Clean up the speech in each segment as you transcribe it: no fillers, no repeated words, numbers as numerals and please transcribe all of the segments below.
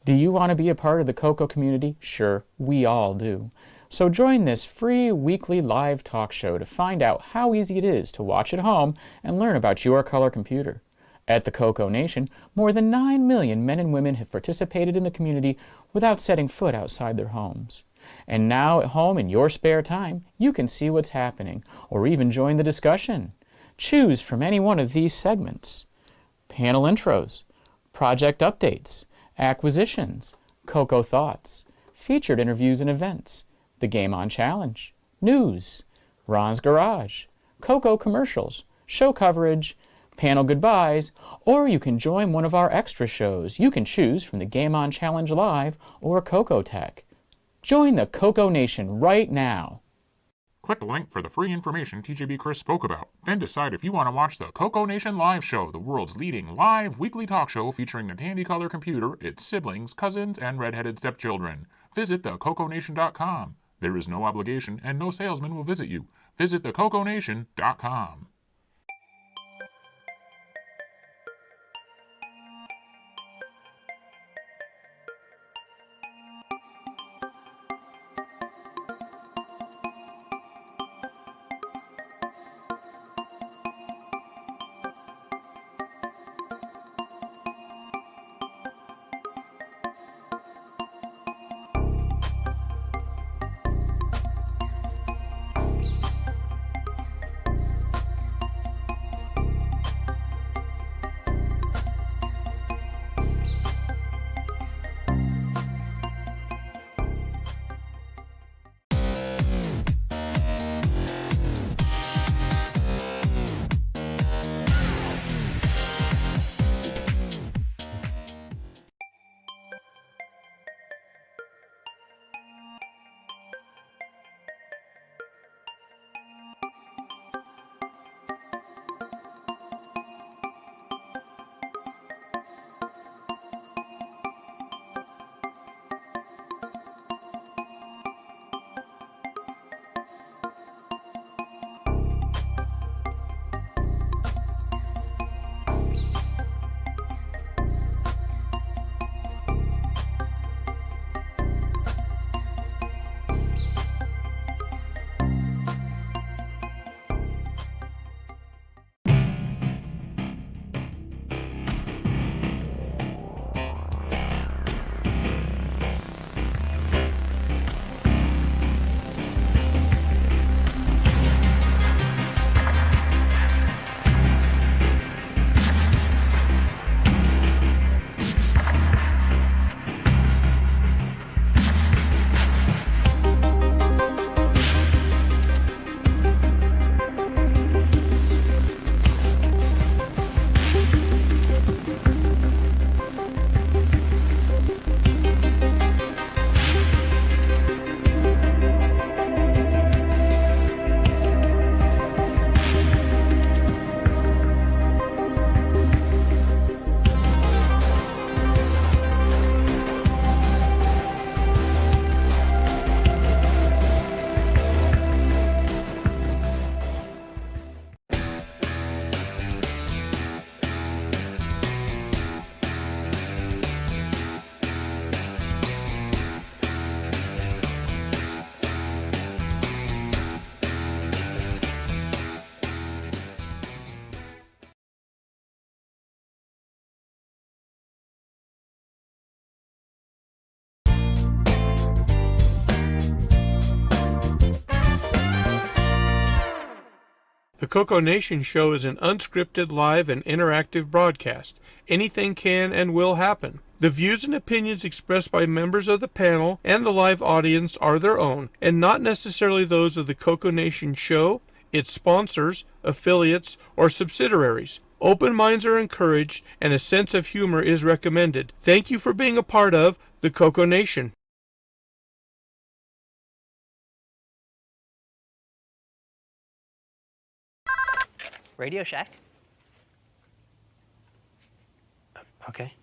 Do you want to be a part of the CoCo community? Sure, we all do. So join this free weekly live talk show to find out how easy it is to watch at home and learn about your color computer. At the CoCoNation, more than 9 million men and women have participated in the community without setting foot outside their homes. And now at home in your spare time, you can see what's happening, or even join the discussion. Choose from any one of these segments: panel intros, project updates, acquisitions, CoCo thoughts, featured interviews and events, the Game On Challenge, news, Ron's Garage, CoCo commercials, show coverage, panel goodbyes, or you can join one of our extra shows. You can choose from the Game On Challenge Live or CoCo Tech. Join the CoCoNation right now. Click the link for the free information TJB Chris spoke about. Then decide if you want to watch the CoCoNation Live Show, the world's leading live weekly talk show featuring the Tandy Color computer, its siblings, cousins, and redheaded stepchildren. Visit thecoconation.com. There is no obligation and no salesman will visit you. Visit thecoconation.com. The CoCoNation show is an unscripted, live, and interactive broadcast. Anything can and will happen. The views and opinions expressed by members of the panel and the live audience are their own, and not necessarily those of the CoCoNation show, its sponsors, affiliates, or subsidiaries. Open minds are encouraged, and a sense of humor is recommended. Thank you for being a part of the CoCoNation. Radio Shack? Okay.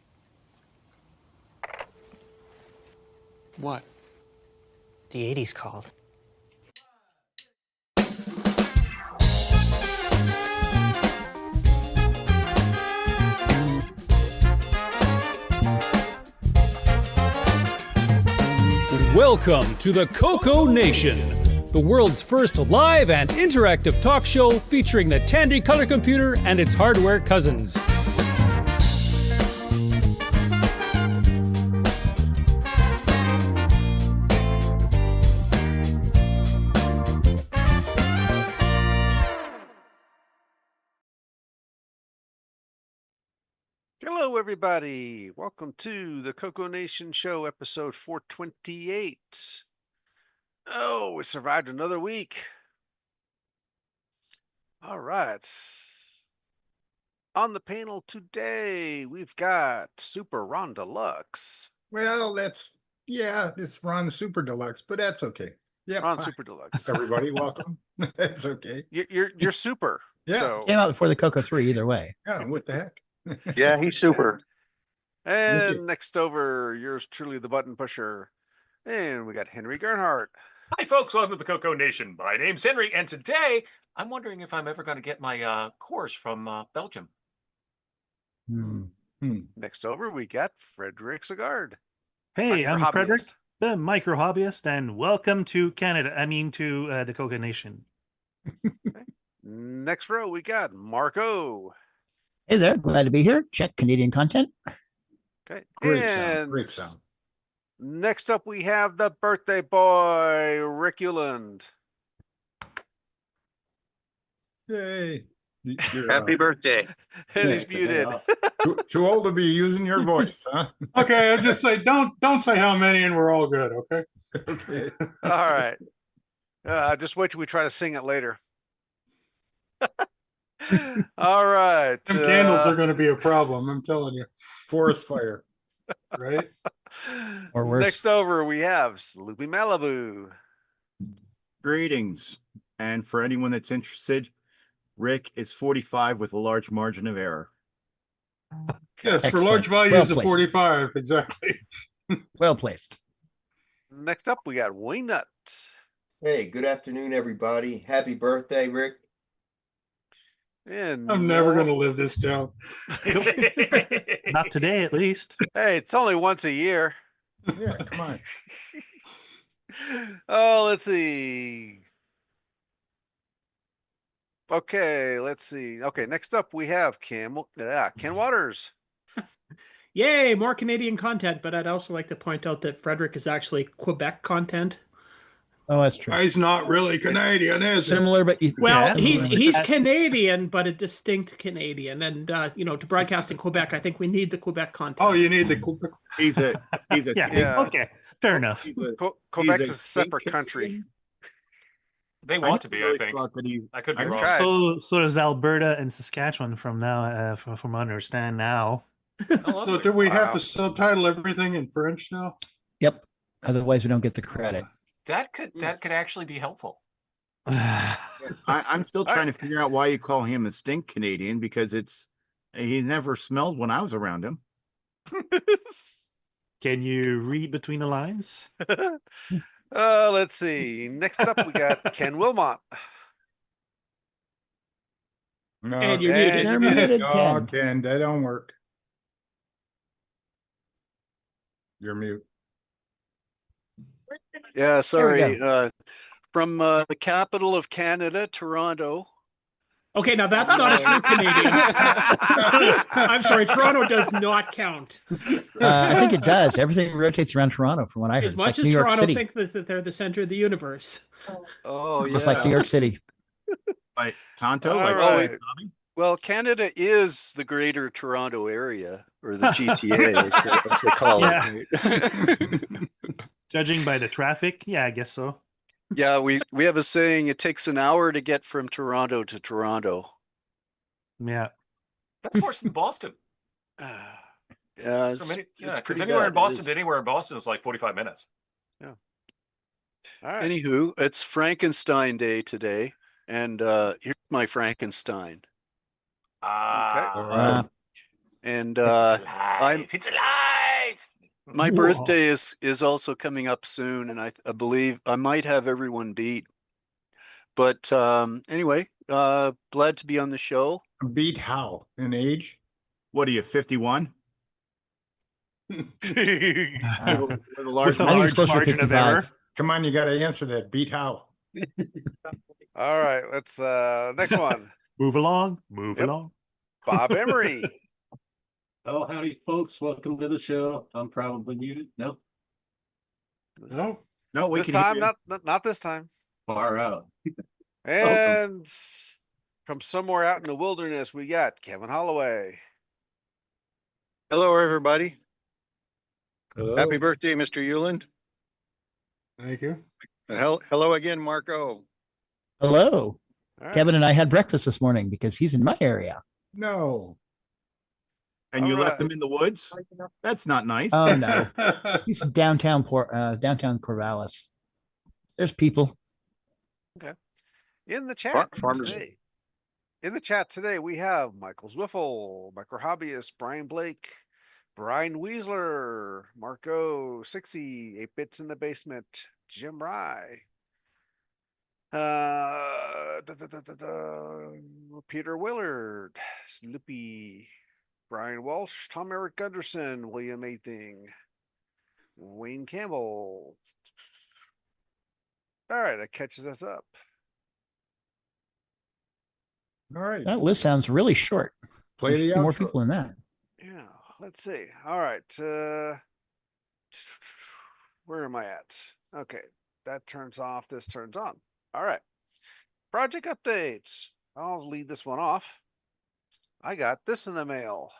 What? The 80s called. Welcome to the CoCoNation, the world's first live and interactive talk show featuring the Tandy color computer and its hardware cousins. Hello, everybody. Welcome to the CocoNation Show, episode 428. Oh, we survived another week. All right. On the panel today, we've got Super Ron Deluxe. Well, it's Ron Super Deluxe, but that's okay. Yeah, Ron Super Deluxe. everybody, welcome. That's okay. You're super. Yeah. So, Came out before the Coco 3 either way. Yeah, what the heck? Yeah, he's super. and next over, yours truly, the button pusher. And we got Henry Gernhardt. Hi, folks. Welcome to the CocoNation. My name's Henry, and today I'm wondering if I'm ever going to get my course from Belgium. Next over, we got Frederick Sigard. Hey, I'm Frederick, Hobbyist. the micro hobbyist, and welcome to Canada. To the CocoNation. Next row, we got Marco. Hey there, glad to be here. Check Canadian content. Okay. Great and sound. Great sound. next up, we have the birthday boy, Rick Euland. Yay. Happy birthday. And he's muted. Too old to be using your voice, huh? Okay, I'm just saying, don't say how many, and we're all good. Okay. Okay. All right. Just wait till we try to sing it later. All right. Them candles are going to be a problem. I'm telling you. Forest fire. Right. Or worse. Next over, we have Sloopy Malibu. Greetings. And for anyone that's interested, Rick is 45 with a large margin of error. Yes, for Excellent. large values Well of placed. 45, exactly. Well placed. Next up, we got Wayne Nut. Hey, good afternoon, everybody. Happy birthday, Rick. And I'm never going to live this down. Not today, at least. Hey, it's only once a year. Yeah, come on. Oh, let's see. Okay, let's see. Okay, next up we have Ken Waters. Yay, more Canadian content, but I'd also like to point out that Frederick is actually Quebec content. Oh, that's true. He's not really Canadian, is he? Similar, but Well, yeah, he's Canadian, but a distinct Canadian. And to broadcast in Quebec, I think we need the Quebec content. Oh, you need the He's a Yeah. Okay, fair enough. Quebec's a separate country. They want to be, I think. I could be wrong. tried. So does Alberta and Saskatchewan from now, from what I understand now. So do we have to subtitle everything in French now? Yep. Otherwise, we don't get the credit. That could actually be helpful. I'm still trying to figure out why you call him a stink Canadian, because he never smelled when I was around him. Can you read between the lines? Let's see. Next up, we got Ken Wilmot. No, And you're and muted. You're muted, no, Ken. Ken, that don't work. You're mute. Yeah, There sorry. we From the capital of Canada, Toronto. Okay, now that's not a true Canadian. I'm sorry, Toronto does not count. I think it does. Everything rotates around Toronto, from what I heard. As It's much like as New York Toronto City. think that they're the center of the universe. Oh, yeah. Just like New York City. Like Tonto, All like right. Tommy? Well, Canada is the greater Toronto area, or the GTA, as they call it. Right? Judging by the traffic, yeah, I guess so. Yeah, we have a saying, it takes an hour to get from Toronto to Toronto. Yeah. That's worse than Boston. Yeah, So many, it's because pretty anywhere bad. in Boston to anywhere in Boston is like 45 minutes. All right. Anywho, it's Frankenstein Day today, and here's my Frankenstein. And It's alive. my birthday is also coming up soon, and I believe I might have everyone beat. But anyway, glad to be on the show. Beat how? In age? What are you, 51? With a large With a I think large it's closer to margin of 55. error. Come on, you got to answer that. Beat how? All right, let's next one. Move along. Move Yep. along. Bob Emery. Oh, howdy, folks. Welcome to the show. I'm probably muted. Nope. No. No, we This can hear time, you. not this time. Far out. And from somewhere out in the wilderness, we got Kevin Holloway. Hello, everybody. Hello. Happy birthday, Mr. Euland. Thank you. And hello again, Marco. Hello. All right. Kevin and I had breakfast this morning because he's in my area. No. And you All left right. him in the woods? That's not nice. Oh no, he's downtown downtown Corvallis. There's people. In the chat Farmers. today. In the chat today, we have Michael Zwiffle, Micro Hobbyist, Brian Blake, Brian Weasler, Marco, sixxie, 8-Bits in the Basement, Jim Rye, Peter Willard, Sloopy, Brian Walsh, Tom Eric Gunderson, William Athing, Wayne Campbell. All right, that catches us up. All right. That list sounds really short. Play There the should be more outro. people than that. Yeah, let's see. All right. Where am I at? Okay, that turns off, this turns on. All right. Project updates. I'll lead this one off. I got this in the mail.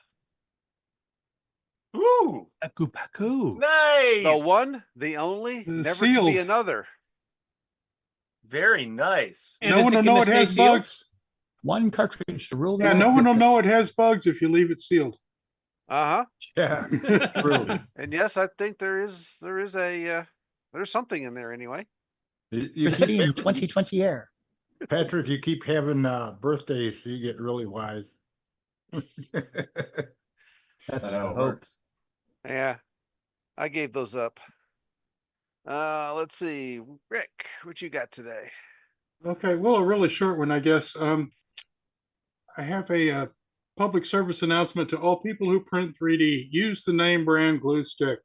Ooh, PakuPaku. nice. The one, the only, never to sealed. be another. Very nice. No one will know it has bugs. One cartridge to rule Yeah, them no all. one will know it has bugs if you leave it sealed. Uh-huh. Yeah. True. And yes, I think there's something in there anyway. You Pristine keep, 2020 air. Patrick, you keep having birthdays, so you get really wise. That's how the it hope. works. Yeah, I gave those up. Let's see. Rick, what you got today? Okay, well, a really short one, I guess. I have a public service announcement to all people who print 3D. Use the name brand glue stick.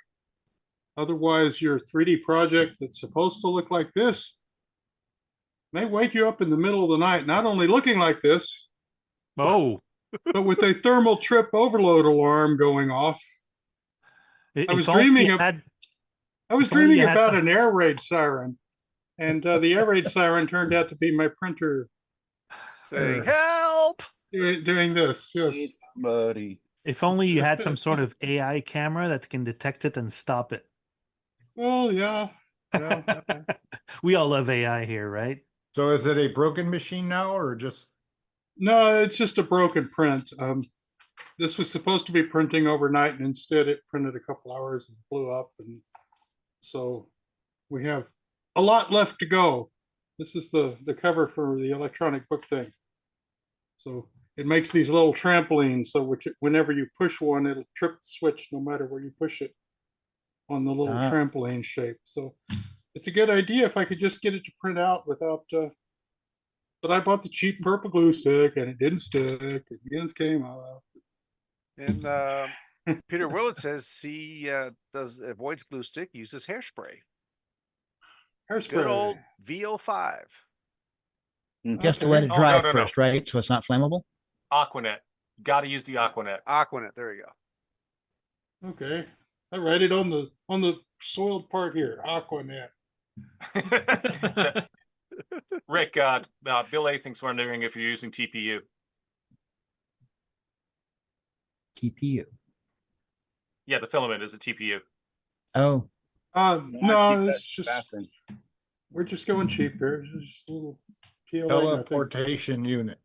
Otherwise, your 3D project that's supposed to look like this may wake you up in the middle of the night, not only looking like this, Oh, but with a thermal trip overload alarm going off. I was dreaming about an air raid siren, and the air raid siren turned out to be my printer Saying help. doing this. Yes. Buddy. if only you had some sort of AI camera that can detect it and stop it. Well, yeah. Yeah. We all love AI here, right? So is it a broken machine now or just? No, it's just a broken print. This was supposed to be printing overnight, and instead it printed a couple hours and blew up. And so we have a lot left to go. This is the cover for the electronic book thing. So it makes these little trampolines. So whenever you push one, it'll trip the switch no matter where you push it on the little trampoline shape. So it's a good idea if I could just get it to print out without. But I bought the cheap purple glue stick and it didn't stick. The ends came out. And Peter Willett says he avoids glue stick, uses hairspray. Hairspray. Good old VO5. You have to let it Oh, dry no. first, right? So it's not flammable. Aquanet. Got to use the Aquanet. Aquanet. There you go. Okay, I write it on the soiled part here. Aquanet. So, Rick, Bill A thinks wondering if you're using TPU. TPU. Yeah, the filament is a TPU. Oh. No, it's just we're just going cheap here. It's just a little PLA. Teleportation unit.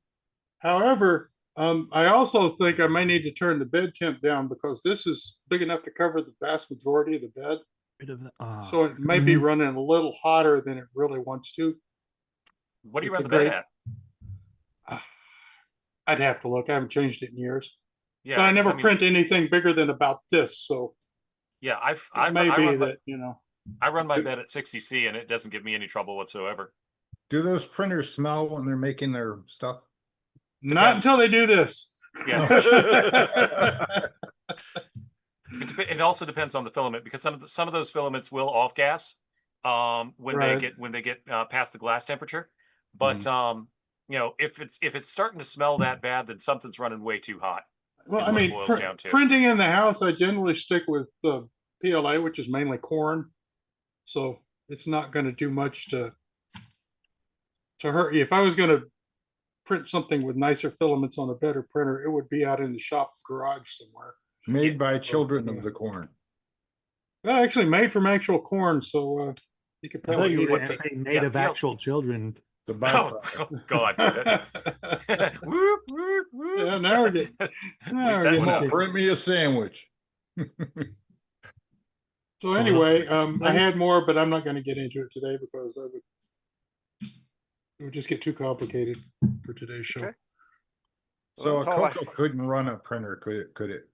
However, I also think I may need to turn the bed temp down because this is big enough to cover the vast majority of the bed. So it may be running a little hotter than it really wants to. What do you run the bed at? I'd have to look. I haven't changed it in years. Yeah, but I never 'cause I mean- print anything bigger than about this. So Yeah, I maybe run that, you know. I run my bed at 60C and it doesn't give me any trouble whatsoever. Do those printers smell when they're making their stuff? Not until they do this. Yeah. It also depends on the filament, because some of those filaments will off gas when they get past the glass temperature. But you know, if it's starting to smell that bad, then something's running way too hot. Well, is I what it mean, boils down to. printing in the house, I generally stick with the PLA, which is mainly corn. So it's not going to do much to hurt you. If I was going to print something with nicer filaments on a better printer, it would be out in the shop garage somewhere. Made by children of the corn. Well, actually made from actual corn, so you could I thought probably you eat were it. going to say made of actual children. The Oh God! Whoop, whoop, whoop. Yeah, now we're getting. Now we're getting okay. Print me a sandwich. So anyway, I had more, but I'm not going to get into it today because it would just get too complicated for today's show. Okay. So Well, a CoCo couldn't run a printer, could it?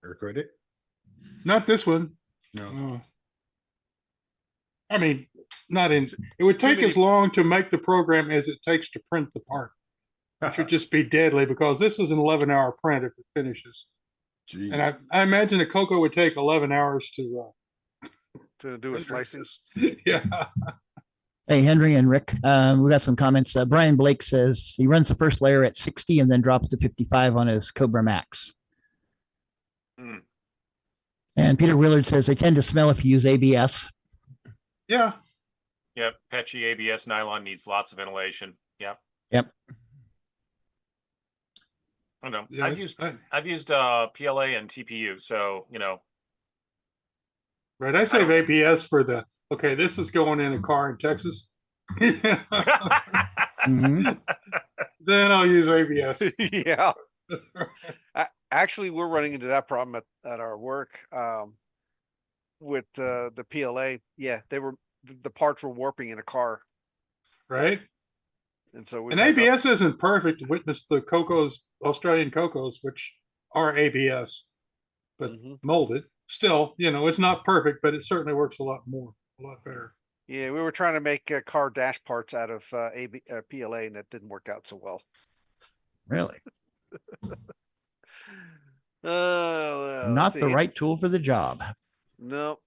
Or could it? Not this one. No. I mean, not in. It would take as long to make the program as it takes to print the part, which would just be deadly because this is an 11-hour print if it finishes. Jeez. And I imagine a CoCo would take 11 hours to do a slicing. Yeah. Hey, Henry and Rick, we got some comments. Brian Blake says he runs the first layer at 60 and then drops to 55 on his Cobra Max. And Peter Willard says they tend to smell if you use ABS. Yeah. Yep. Petchy ABS nylon needs lots of ventilation. Yep. Yep. I know. Yeah, I've used PLA and TPU, so you know. Right. I save ABS for the this is going in a car in Texas. Mm-hmm. Then I'll use ABS. Yeah. Actually, we're running into that problem at our work with the PLA. Yeah, the parts were warping in a car. Right. And so ABS isn't perfect. Witness the CoCos, Australian CoCos, which are ABS, but molded. Still, it's not perfect, but it certainly works a lot better. Yeah, we were trying to make car dash parts out of PLA, and that didn't work out so well. Really? Not the right tool for the job. Nope.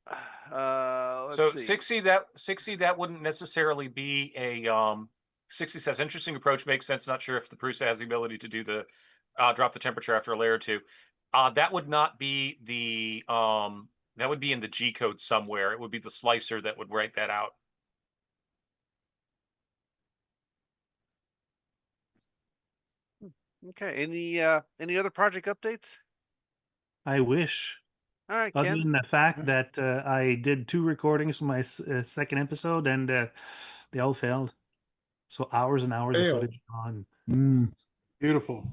So sixxie, that wouldn't necessarily be a sixxie says interesting approach, makes sense. Not sure if the Prusa has the ability to do the drop the temperature after a layer or two. That would not be the that would be in the G code somewhere. It would be the slicer that would write that out. Okay. Any other project updates? I wish. All right, Other Ken. than the fact that I did 2 recordings for my second episode and they all failed. So hours and hours of footage gone. Beautiful.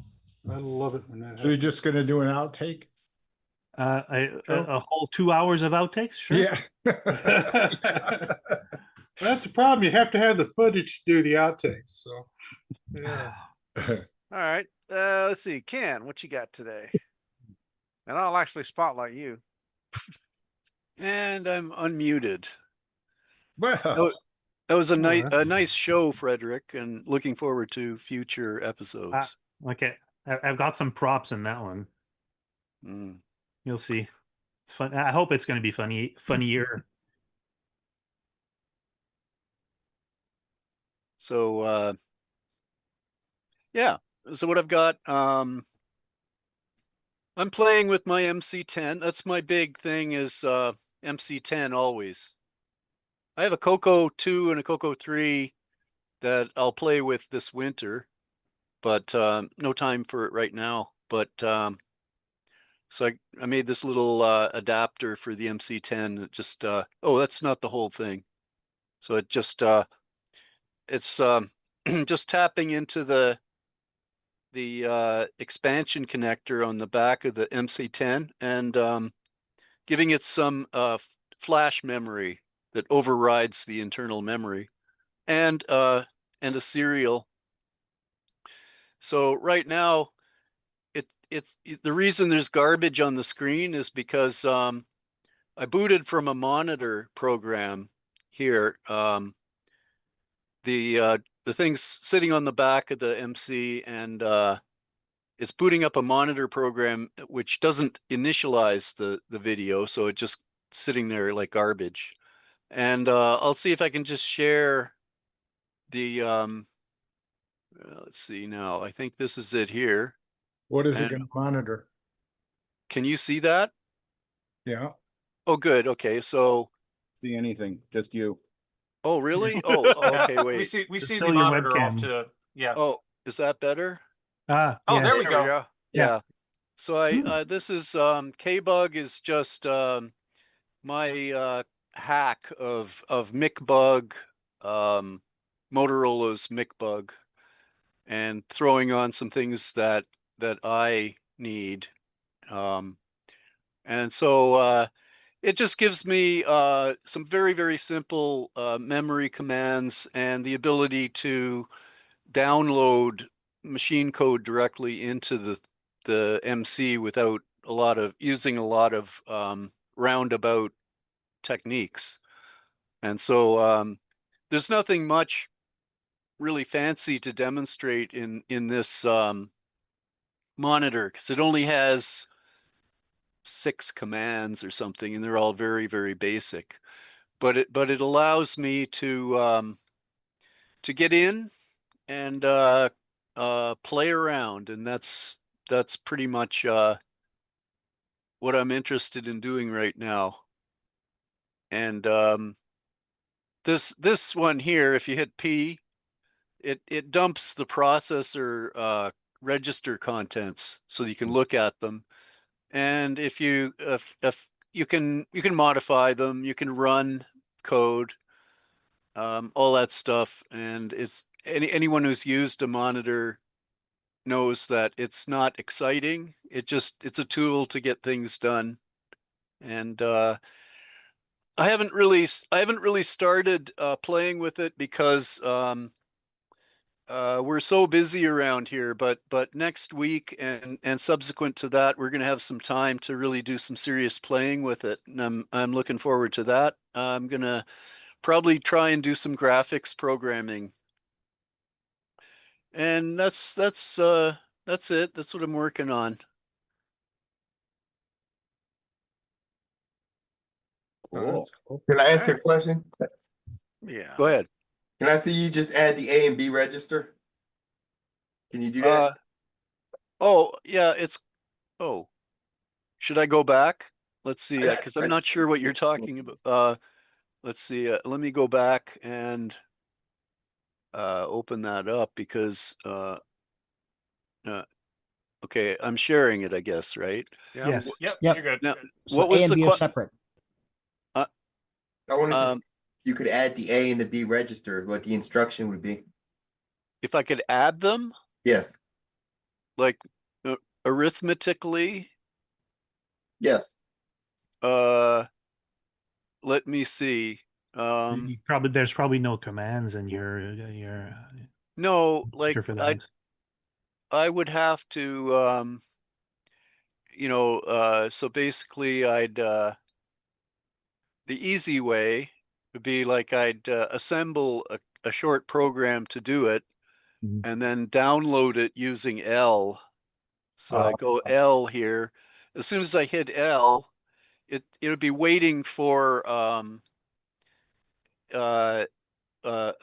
I love it when that happens. So you're just going to do an outtake? A whole 2 hours of outtakes? Sure. Yeah. That's the problem. You have to have the footage to do the outtakes. So, yeah. All right. Let's see. Ken, what you got today? And I'll actually spotlight you. And I'm unmuted. Well, that was a nice show, Frederick, and looking forward to future episodes. Okay. I've got some props in that one. Mm. You'll see. It's fun. I hope it's going to be funnier. So, yeah. So what I've got, I'm playing with my MC10. That's my big thing is MC10 always. I have a CoCo 2 and a CoCo 3 that I'll play with this winter, but no time for it right now. But so I made this little adapter for the MC10. It just that's not the whole thing. So it just it's just tapping into the expansion connector on the back of the MC10 and giving it some flash memory that overrides the internal memory and a serial. So right now it's the reason there's garbage on the screen is because I booted from a monitor program here. The thing's sitting on the back of the MC and it's booting up a monitor program which doesn't initialize the video, so it just sitting there like garbage. And I'll see if I can just share the let's see now. I think this is it here. What is it And going to monitor? can you see that? Yeah. Oh, good. Okay, so See anything? Just you. oh, really? Oh, okay. Wait. We It's see still the your monitor off webcam. to yeah. Oh, is that better? Ah, Oh, there yes. we go. Yeah. Yeah. So I this is KBUG is just my hack of micbug, Motorola's micbug, and throwing on some things that I need. And so it just gives me some very, very simple memory commands and the ability to download machine code directly into the MC without using a lot of roundabout techniques. And so there's nothing much really fancy to demonstrate in this monitor, because it only has 6 commands or something, and they're all very, very basic. But it allows me to get in and play around, and that's pretty much what I'm interested in doing right now. And this one here, if you hit P, it dumps the processor register contents so you can look at them. And if you can modify them, you can run code, all that stuff. And it's anyone who's used a monitor knows that it's not exciting. It's a tool to get things done. And I haven't really started playing with it because we're so busy around here. But next week and subsequent to that, we're going to have some time to really do some serious playing with it, and I'm looking forward to that. I'm going to probably try and do some graphics programming. And that's it. That's what I'm working on. Cool. Can I ask a question? Yeah. Go ahead. Can I see you just add the A and B register? Can you do that? Oh, yeah, should I go back? Let's see, because I'm not sure what you're talking about. Let's see, let me go back and open that up, because okay, I'm sharing it, I guess, right? Yes. Yep. Yep. You're good. Now, So what was A and the B are separate. I wanted to see if you could add the A and the B register, what the instruction would be. if I could add them, Yes. like arithmetically? Yes. Let me see. There's probably no commands in your No, like for that. I would have to so basically I'd the easy way would be like I'd assemble a short program to do it, and then download it using L. So I go L here. As soon as I hit L, it would be waiting for a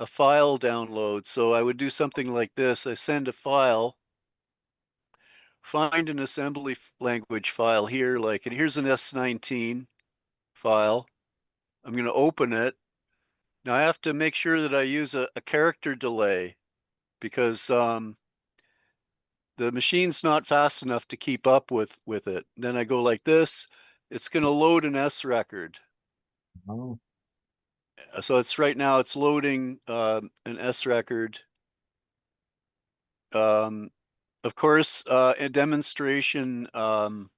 file download. So I would do something like this. I send a file, find an assembly language file here, and here's an S19 file. I'm going to open it. Now I have to make sure that I use a character delay, because the machine's not fast enough to keep up with it. Then I go like this. It's going to load an S record. Oh. So right now it's loading an S record. Of course, a demonstration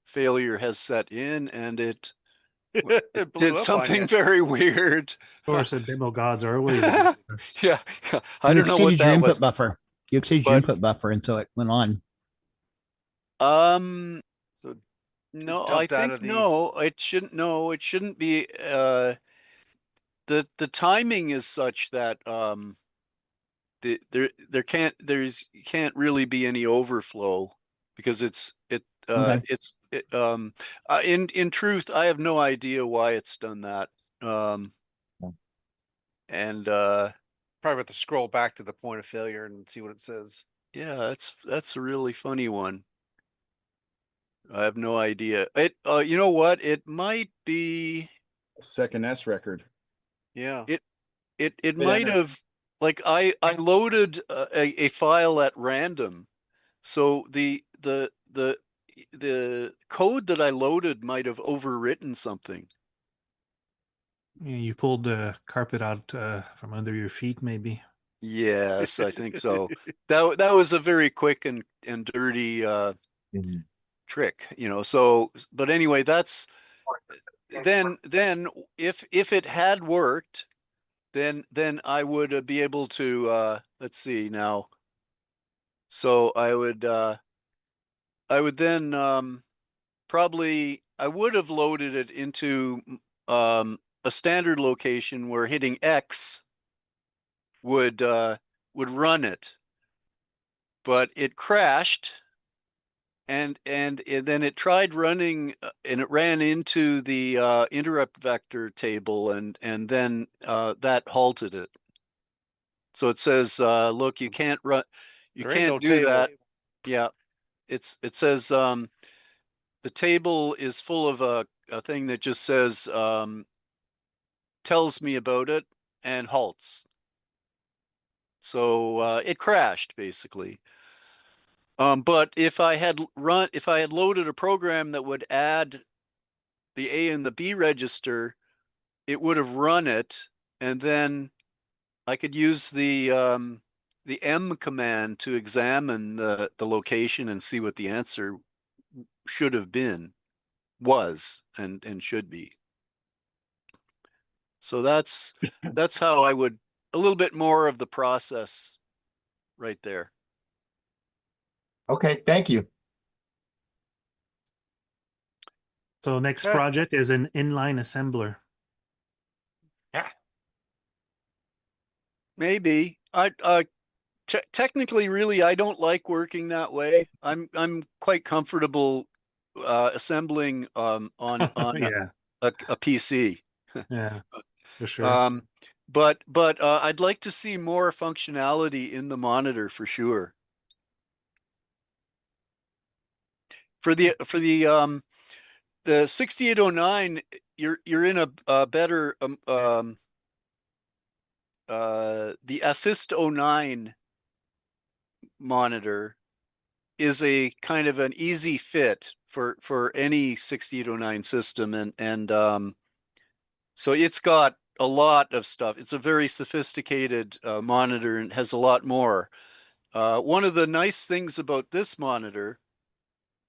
failure has set in, and it did something very weird. Of course, the demo gods are always. Yeah, I don't know what exceeded your that input was. buffer. You exceeded your input buffer, and so it went on. So no, I think no, it shouldn't. No, it shouldn't be. The timing is such that there can't really be any overflow, because Okay. in truth, I have no idea why it's done that. And probably have to scroll back to the point of failure and see what it says. yeah, that's a really funny one. I have no idea. You know what? It might be Second S record. Yeah. It might have, like, I loaded a file at random, so the code that I loaded might have overwritten something. You pulled the carpet out from under your feet, maybe. Yes, I think so. That was a very quick and dirty trick, you know. So, but anyway, that's then if it had worked, then I would be able to let's see now. So I would then probably I would have loaded it into a standard location where hitting X would run it, but it crashed, and then it tried running, and it ran into the interrupt vector table, and then that halted it. So it says, look, you can't run, you can't do that. Yeah, it says the table is full of a thing that just says tells me about it and halts. So it crashed basically. But if I had loaded a program that would add the A and the B register, it would have run it, and then I could use the M command to examine the location and see what the answer should have been, was, and should be. So that's how I would, a little bit more of the process right there. Okay, thank you. So next project is an inline assembler. Yeah. Maybe. Technically, really, I don't like working that way. I'm quite comfortable assembling on Yeah. a PC. Yeah, for sure. But I'd like to see more functionality in the monitor for sure. For the 6809, you're in a better the Assist 09 monitor is a kind of an easy fit for any 6809 system, and so it's got a lot of stuff. It's a very sophisticated monitor and has a lot more. One of the nice things about this monitor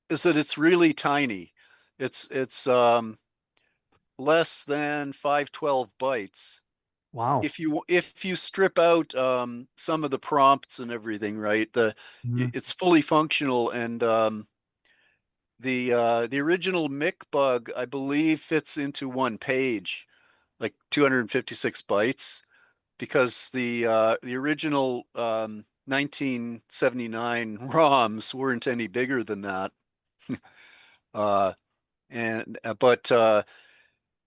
is that it's really tiny. It's less than 512 bytes. Wow. If you strip out some of the prompts and everything, right? It's fully functional, and the original micbug, I believe, fits into one page, like 256 bytes, because the original 1979 ROMs weren't any bigger than that.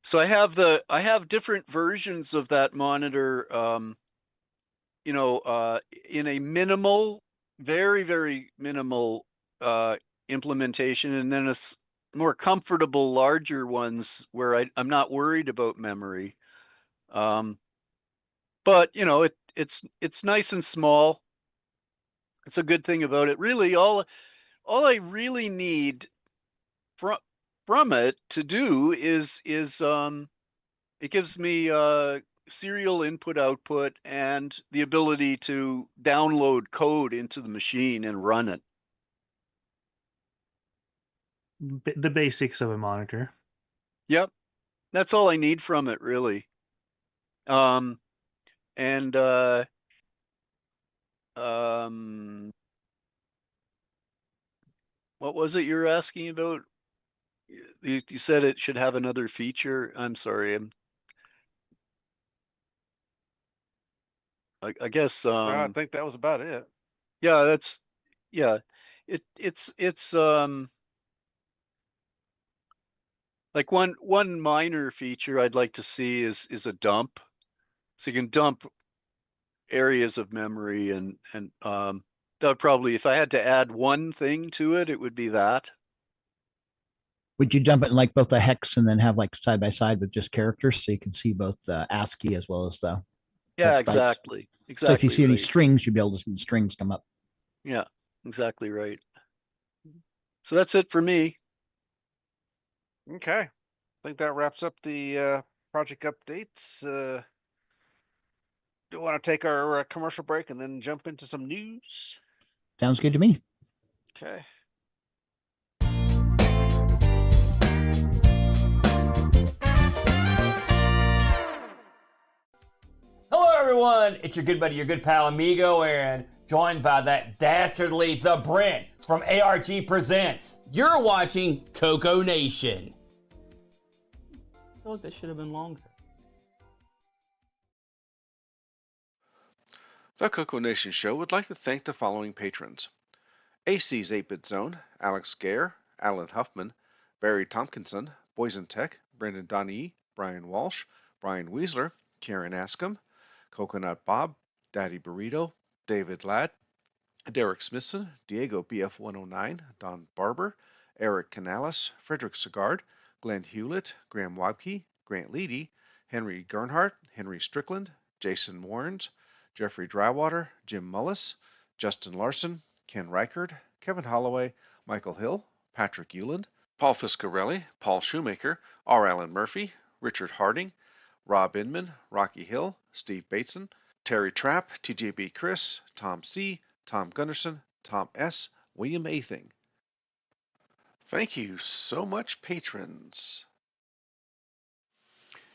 So I have different versions of that monitor, you know, in a minimal, very, very minimal implementation, and then more comfortable, larger ones where I'm not worried about memory. But you know, it's nice and small. It's a good thing about it. Really, all I really need from it to do is it gives me serial input output and the ability to download code into the machine and run it. The basics of a monitor. Yep, that's all I need from it, really. And what was it you're asking about? You said it should have another feature. I'm sorry. I guess I think that was about it. yeah, yeah. It's like one minor feature I'd like to see is a dump. So you can dump areas of memory and that would probably, if I had to add one thing to it, it would be that. Would you dump it in like both the hex and then have like side by side with just characters so you can see both the ASCII as well as the Yeah, text types? exactly. So if you see any right. strings, you'll be able to see the strings come up. Yeah, exactly right. So that's it for me. Okay. I think that wraps up the project updates. Do you want to take our commercial break and then jump into some news? Sounds good to me. Okay. Hello, everyone. It's your good buddy, your good pal, Amigo Aaron, joined by that dastardly The Brent from ARG Presents. You're watching CoCoNation. I feel like that should have been longer. The CocoNation Show would like to thank the following patrons: AC's 8-Bit Zone, Alex Gare, Alan Huffman, Barry Tompkinson, Boysen Tech, Brendan Donnie, Brian Walsh, Brian Weasler, Karen Askham, Coconut Bob, Daddy Burrito, David Ladd, Derek Smithson, Diego BF109, Don Barber, Eric Canales, Frederick Segard, Glenn Hewlett, Graham Wabke, Grant Leedy, Henry Gernhardt, Henry Strickland, Jason Warrens, Jeffrey Drywater, Jim Mullis, Justin Larson, Ken Reichard, Kevin Holloway, Michael Hill, Patrick Euland, Paul Fiscarelli, Paul Shoemaker, R. Allen Murphy, Richard Harding, Rob Inman, Rocky Hill, Steve Bateson, Terry Trapp, TJB Chris, Tom C., Tom Gunderson, Tom S., William Athing. Thank you so much, patrons.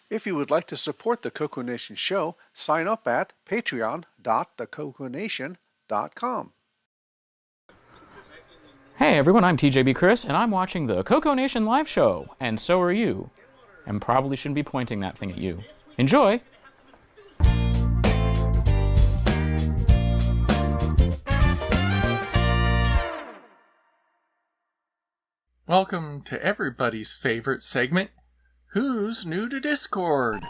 If you would like to support the CocoNation show, sign up at patreon.thecoconation.com. Hey everyone, I'm TJB Chris, and I'm watching the CocoNation live show, and so are you. And probably shouldn't be pointing that thing at you. Enjoy! Welcome to everybody's favorite segment, Who's New to Discord?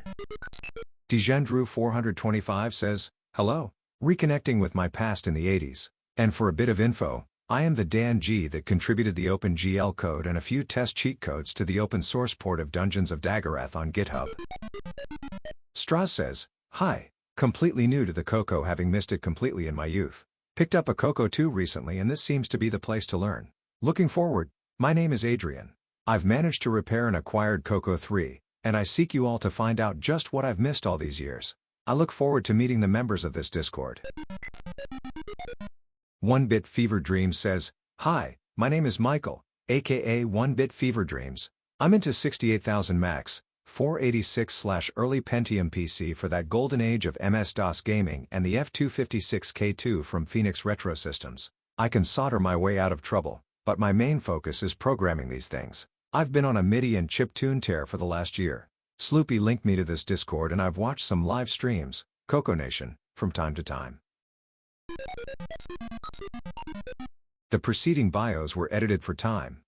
Dejandrew425 says, hello, reconnecting with my past in the 80s. And for a bit of info, I am the Dan G that contributed the OpenGL code and a few test cheat codes to the open source port of Dungeons of Daggorath on GitHub. Strauss says, hi, completely new to the CoCo, having missed it completely in my youth. Picked up a CoCo 2 recently and this seems to be the place to learn. Looking forward. My name is Adrian. I've managed to repair an acquired CoCo 3, and I seek you all to find out just what I've missed all these years. I look forward to meeting the members of this Discord. 1-Bit Fever Dreams says, hi, my name is Michael, aka 1-Bit Fever Dreams. I'm into 68,000 max, 486/early Pentium PC for that golden age of MS-DOS gaming and the F256K2 from Phoenix Retro Systems. I can solder my way out of trouble, but my main focus is programming these things. I've been on a MIDI and chiptune tear for the last year. Sloopy linked me to this Discord and I've watched some live streams, CocoNation, from time to time. The preceding bios were edited for time.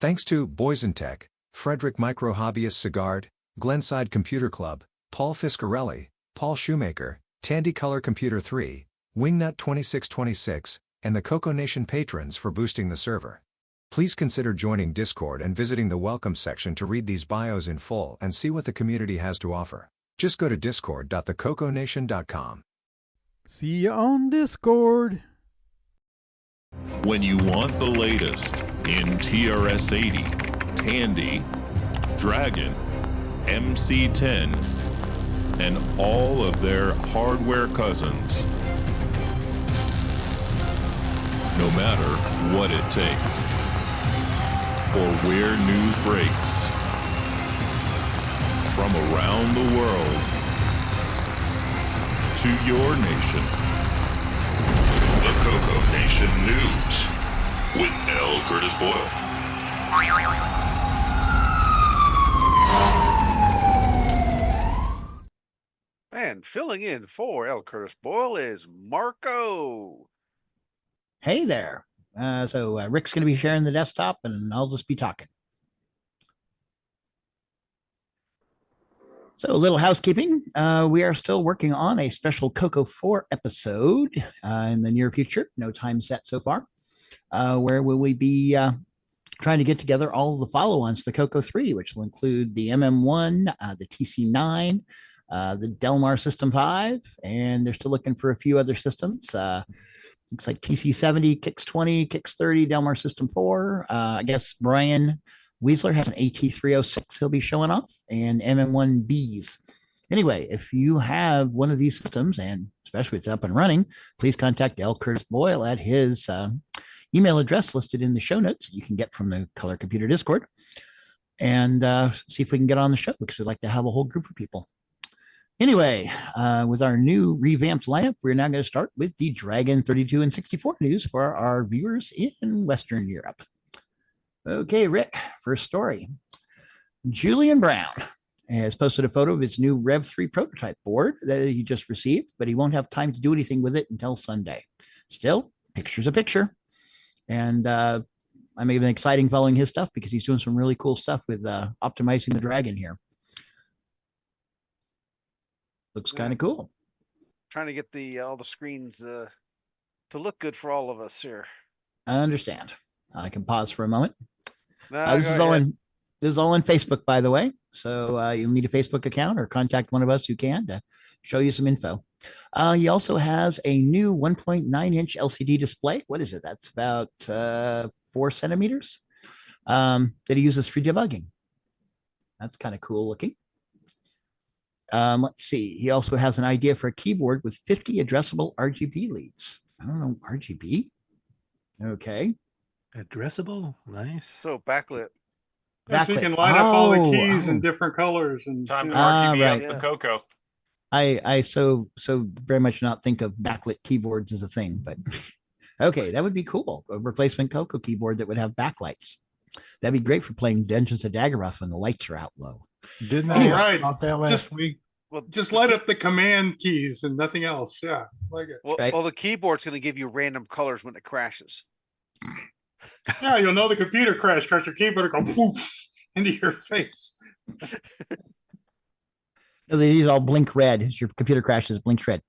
Thanks to Boysen Tech, Frederick Micro Hobbyist Sigard, Glenside Computer Club, Paul Fiscarelli, Paul Shoemaker, Tandy Color Computer 3, Wingnut 2626, and the CocoNation patrons for boosting the server. Please consider joining Discord and visiting the welcome section to read these bios in full and see what the community has to offer. Just go to discord.thecoconation.com. See you on Discord. When you want the latest in TRS-80, Tandy, Dragon, MC-10, and all of their hardware cousins, no matter what it takes, or where news breaks, from around the world to your nation. The CocoNation News with L. Curtis Boyle. And filling in for L. Curtis Boyle is Marco. Hey there. So Rick's going to be sharing the desktop, and I'll just be talking. So a little housekeeping. We are still working on a special CoCo 4 episode in the near future. No time set so far. Where will we be trying to get together all of the follow-ons to the CoCo 3, which will include the MM1, the TC9, the Delmar System 5, and they're still looking for a few other systems. Looks like TC70, Kix 20, Kix 30, Delmar System 4. I guess Brian Weisler has an AT306 he'll be showing off, and MM1Bs. Anyway, if you have one of these systems, and especially if it's up and running, please contact L. Curtis Boyle at his email address listed in the show notes you can get from the Color Computer Discord, and see if we can get on the show, because we'd like to have a whole group of people. Anyway, with our new revamped lineup, we're now going to start with the Dragon 32 and 64 news for our viewers in Western Europe. Okay, Rick, first story. Julian Brown has posted a photo of his new Rev 3 prototype board that he just received, but he won't have time to do anything with it until Sunday. Still, picture's a picture. And I'm even exciting following his stuff, because he's doing some really cool stuff with optimizing the Dragon here. Looks kind of cool. Trying to get all the screens to look good for all of us here. I understand. I can pause for a moment. No, this is all in Facebook, by the way. So you'll need a Facebook account or contact one of us who can to show you some info. He also has a new 1.9-inch LCD display. What is it? That's about 4 centimeters that he uses for debugging. That's kind of cool looking. Let's see. He also has an idea for a keyboard with 50 addressable RGB leads. I don't know, RGB? Okay. Addressable? Nice. So backlit. Yeah, so you can light up all the keys in different colors. And time to RGB right. up the CoCo. I so very much not think of backlit keyboards as a thing, but okay, that would be cool. A replacement CoCo keyboard that would have backlights. That'd be great for playing Dungeons of Daggeroth when the lights are out low. Didn't I talk about that last week? Well, just light up the command keys and nothing else. Yeah, like it. Well, the keyboard's going to give you random colors when it crashes. Yeah, you'll know the computer crashed because your keyboard will go poof into your face. No, these all blink red. As your computer crashes, blinks red.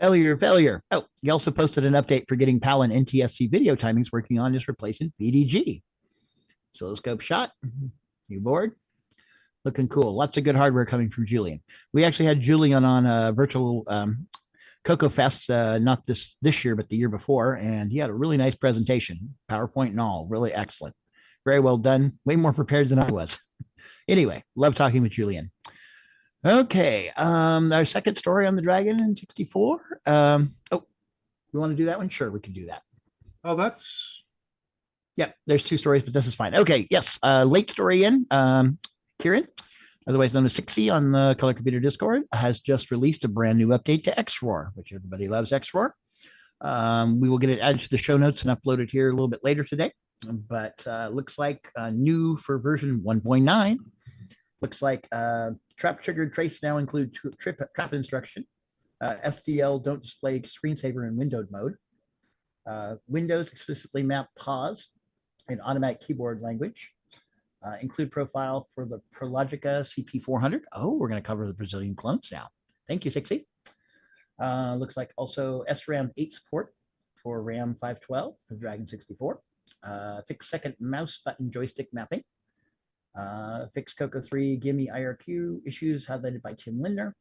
Failure. Oh, he also posted an update for getting PAL and NTSC video timings working on his replacement VDG. Oscilloscope shot. You board? Looking cool. Lots of good hardware coming from Julian. We actually had Julian on a virtual CoCo Fest, not this year, but the year before, and he had a really nice presentation, PowerPoint and all, really excellent. Very well done. Way more prepared than I was. Anyway, love talking with Julian. Okay, our second story on the Dragon in 64. Oh, we want to do that one? Sure, we can do that. Oh, that's... Yeah, there's 2 stories, but this is fine. Okay, yes, late story in. Kieran, otherwise known as sixxie on the Color Computer Discord, has just released a brand new update to XROAR, which everybody loves XROAR. We will get it added to the show notes and upload it here a little bit later today. But looks like new for version 1.9. Looks like trap triggered trace now include trap instruction. SDL don't display screensaver in windowed mode. Windows explicitly map pause in automatic keyboard language. Include profile for the Prologica CP400. Oh, we're going to cover the Brazilian clones now. Thank you, sixxie. Looks like also SRAM 8 support for RAM 512 for Dragon 64. Fixed second mouse button joystick mapping. Fixed CoCo 3 Gimme IRQ issues highlighted by Tim Lindner.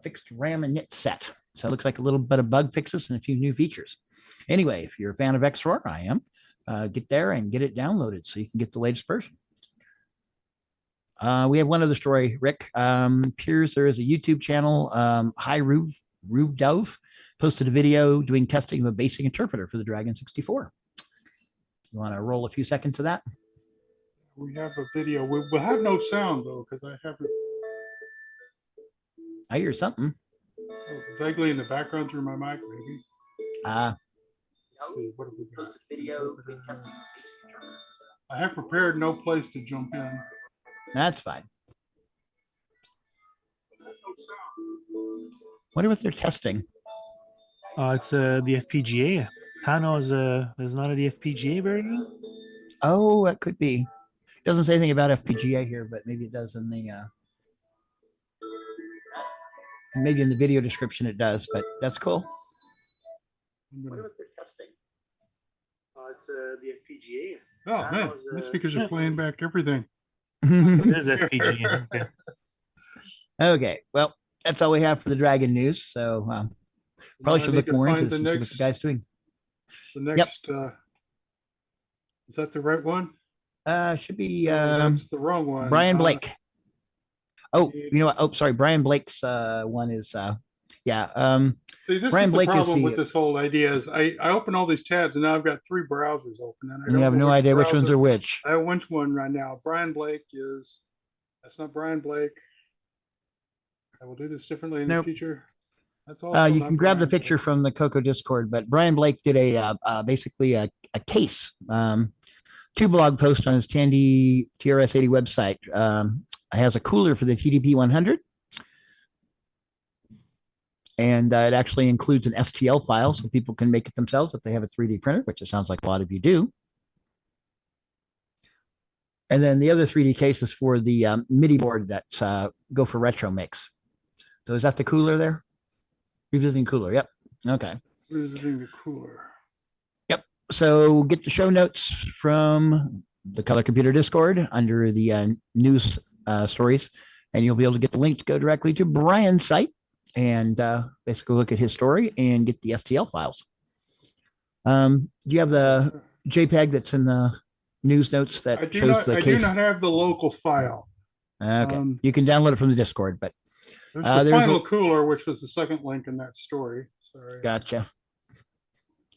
Fixed RAM and init set. So it looks like a little bit of bug fixes and a few new features. Anyway, if you're a fan of XROAR, I am. Get there and get it downloaded so you can get the latest version. We have one other story, Rick. Appears there is a YouTube channel, hirudov, posted a video doing testing of a basic interpreter for the Dragon 64. You want to roll a few seconds of that? We have a video. We'll have no sound, though, because I haven't... I hear something. Vaguely in the background through my mic, maybe. See, what have we got? I have prepared no place to jump in. That's fine. Wonder what they're testing. It's the FPGA. Pano is not a the FPGA version. Oh, that could be. Doesn't say anything about FPGA here, but maybe it does in the maybe in the video description it does, but that's cool. What about the testing? It's the FPGA. Oh, man. That's because you're playing back everything. It is FPGA. Okay. Okay, well, that's all we have for the Dragon news. So probably should look more into this and see what the guy's doing. The next, is that the right one? Should be that's the wrong one. Brian Blake. Oh, you know what? Oh, sorry. Brian Blake's one is See, this Brian is Blake the problem is with this whole idea is I open all these tabs and now I've got 3 browsers open. And I you don't have know no idea which ones are which. I have which one right now. Brian Blake is, that's not Brian Blake. I will do this differently in the future. That's all. You can grab the picture from the CoCo Discord, but Brian Blake did a basically a case, 2 blog posts on his Tandy TRS-80 website. It has a cooler for the TDP 100. And it actually includes an STL file so people can make it themselves if they have a 3D printer, which it sounds like a lot of you do. And then the other 3D case is for the MIDI board that's go for retro mix. So is that the cooler there? Revisiting cooler. Yep. Okay. Revisiting the cooler. Yep. So get the show notes from the Color Computer Discord under the news stories, and you'll be able to get the link to go directly to Brian's site and basically look at his story and get the STL files. Do you have the JPEG that's in the news notes that shows the case? I do not have the local file. Okay. You can download it from the Discord, but there's the final cooler, which was the second link in that story. Sorry. Gotcha.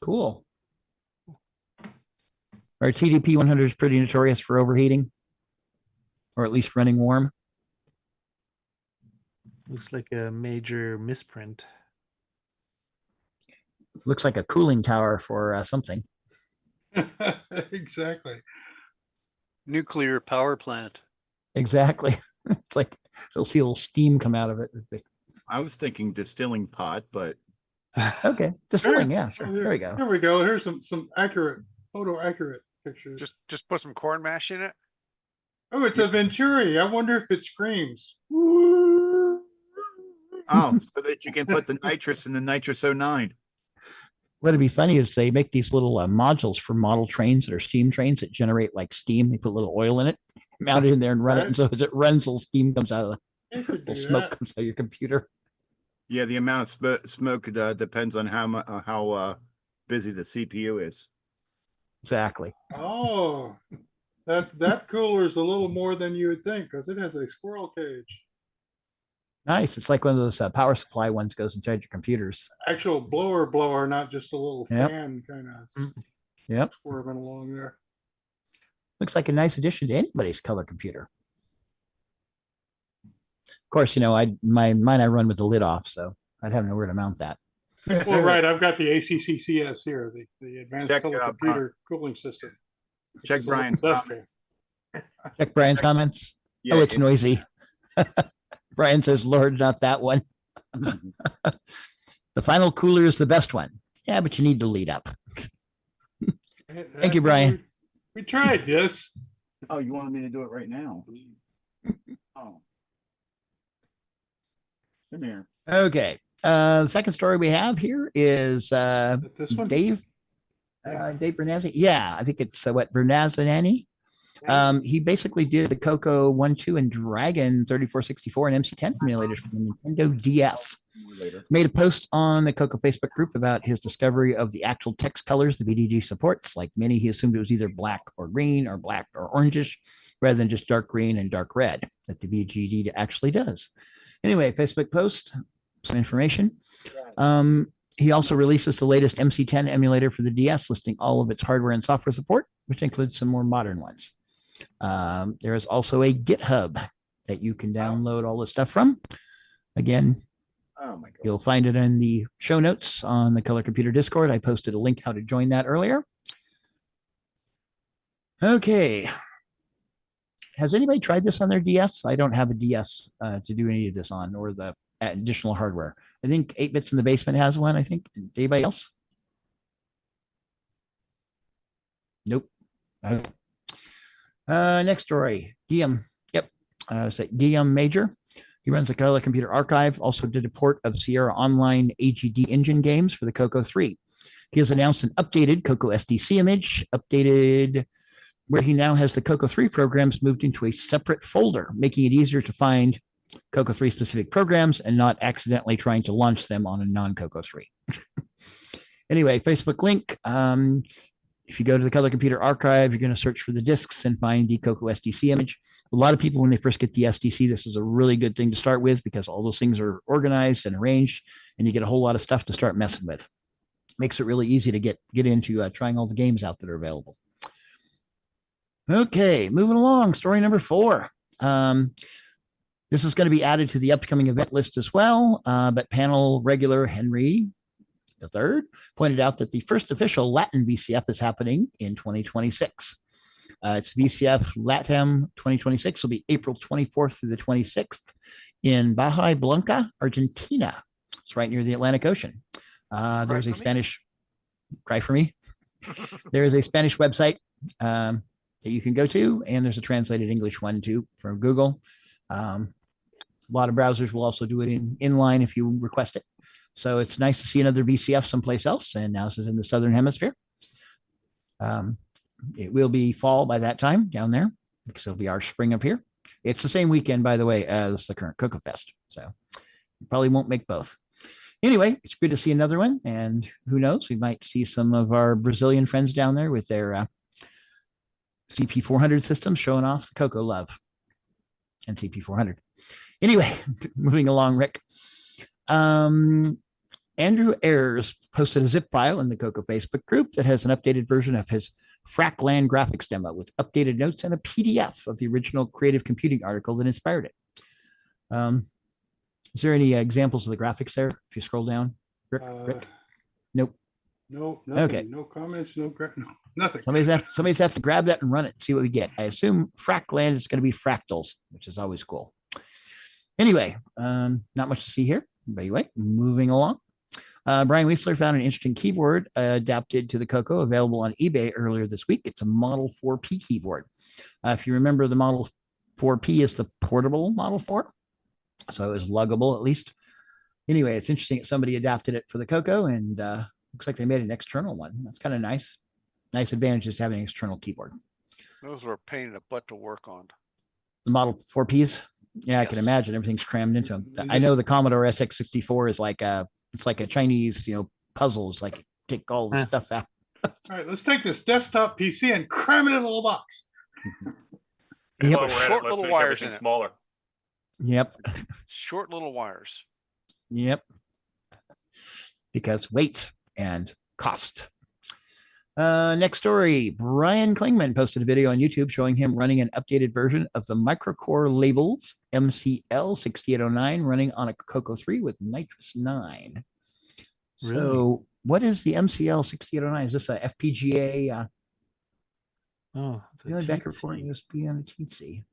Cool. Our TDP 100 is pretty notorious for overheating, or at least running warm. Looks like a major misprint. Looks like a cooling tower for something. Exactly. Nuclear power plant. Exactly. It's like you'll see a little steam come out of it. I was thinking distilling pot, but okay, distilling. Yeah, sure. There we go. There we go. Here's some accurate, photo accurate pictures. Just put some corn mash in it. Oh, it's a Venturi. I wonder if it screams. Oh, so that you can put the nitrous in the nitrous 09. What'd be funny is they make these little modules for model trains that are steam trains that generate like steam. They put a little oil in it, mount it in there, and run it. And so as it runs, little steam comes out of the smoke comes out of your computer. Yeah, the amount of smoke depends on how busy the CPU is. Exactly. Oh, that cooler is a little more than you would think because it has a squirrel cage. Nice. It's like one of those power supply ones goes inside your computers. Actual blower, not just a little fan kind of squirming along there. Looks like a nice addition to anybody's color computer. Of course, you know, mine I run with the lid off, so I'd have nowhere to mount that. Well, right. I've got the ACCCS here, the Advanced Color Computer Cooling System. Check Brian's comments. Check Brian's comments. Yeah, it's noisy. Brian says, Lord, not that one. The final cooler is the best one. Yeah, but you need to lead up. Thank you, Brian. We tried this. Oh, you wanted me to do it right now? Oh. Come here. Okay. The second story we have here is this one? Dave Bernazzani. Yeah, I think it's Bernazzani. He basically did the CoCo 1, 2, and Dragon 3464 and MC10 emulators for the Nintendo DS. Made a post on the CoCo Facebook group about his discovery of the actual text colors the VDG supports. Like many, he assumed it was either black or green or black or orangish, rather than just dark green and dark red that the VGD actually does. Anyway, Facebook post, some information. He also releases the latest MC10 emulator for the DS, listing all of its hardware and software support, which includes some more modern ones. There is also a GitHub that you can download all this stuff from. Again, you'll find it in the show notes on the Color Computer Discord. I posted a link how to join that earlier. Okay. Has anybody tried this on their DS? I don't have a DS to do any of this on, or the additional hardware. I think 8 Bits in the Basement has one. I think. Anybody else? Nope. Okay. Next story. Guillaume. Yep. Guillaume Major. He runs the Color Computer Archive. Also did a port of Sierra Online AGD engine games for the CoCo 3. He has announced an updated CocoSDC image, where he now has the CoCo 3 programs moved into a separate folder, making it easier to find CoCo 3 specific programs and not accidentally trying to launch them on a non-CoCo 3. Anyway, Facebook link. If you go to the Color Computer Archive, you're going to search for the disks and find the CocoSDC image. A lot of people, when they first get the SDC, this is a really good thing to start with because all those things are organized and arranged, and you get a whole lot of stuff to start messing with. Makes it really easy to get into trying all the games out that are available. Okay, moving along. Story number 4. This is going to be added to the upcoming event list as well, but panel regular Henry III pointed out that the first official Latin VCF is happening in 2026. It's VCF LATAM 2026 will be April 24th through the 26th in Bahia Blanca, Argentina. It's right near the Atlantic Ocean. There's a Spanish, cry for me. There is a Spanish website that you can go to, and there's a translated English one too from Google. A lot of browsers will also do it inline if you request it. So it's nice to see another VCF someplace else, and now this is in the Southern Hemisphere. It will be fall by that time down there, because it'll be our spring up here. It's the same weekend, by the way, as the current CoCo Fest, so you probably won't make both. Anyway, it's good to see another one, and who knows, we might see some of our Brazilian friends down there with their CP400 systems showing off the CoCo love and CP400. Anyway, moving along, Rick. Andrew Ayers posted a zip file in the CoCo Facebook group that has an updated version of his Frackland graphics demo with updated notes and a PDF of the original creative computing article that inspired it. Is there any examples of the graphics there? If you scroll down, Rick? Nope. No, nothing. Okay. No comments, no, nothing. Somebody's have to grab that and run it and see what we get. I assume Frackland is going to be fractals, which is always cool. Anyway, not much to see here. But anyway, moving along. Brian Wiesler found an interesting keyboard adapted to the CoCo, available on eBay earlier this week. It's a Model 4P keyboard. If you remember, the Model 4P is the portable Model 4, so it was luggable at least. Anyway, it's interesting that somebody adapted it for the CoCo, and looks like they made an external one. That's kind of nice. Nice advantages to having an external keyboard. Those were a pain in the butt to work on. The Model 4Ps? Yeah, I can imagine everything's crammed into them. I know the Commodore SX64 is like it's like a Chinese, puzzles, like take all the stuff out. All right, let's take this desktop PC and cram it in a little box. Yep. Short little wires in it. Smaller. Yep. Short little wires. Yep. Because weight and cost. Next story. Brian Klingman posted a video on YouTube showing him running an updated version of the microcore labels MCL 6809 running on a CoCo 3 with Nitrous 9. Really? So what is the MCL 6809? Is this a FPGA? It's a back recording USB on a TC.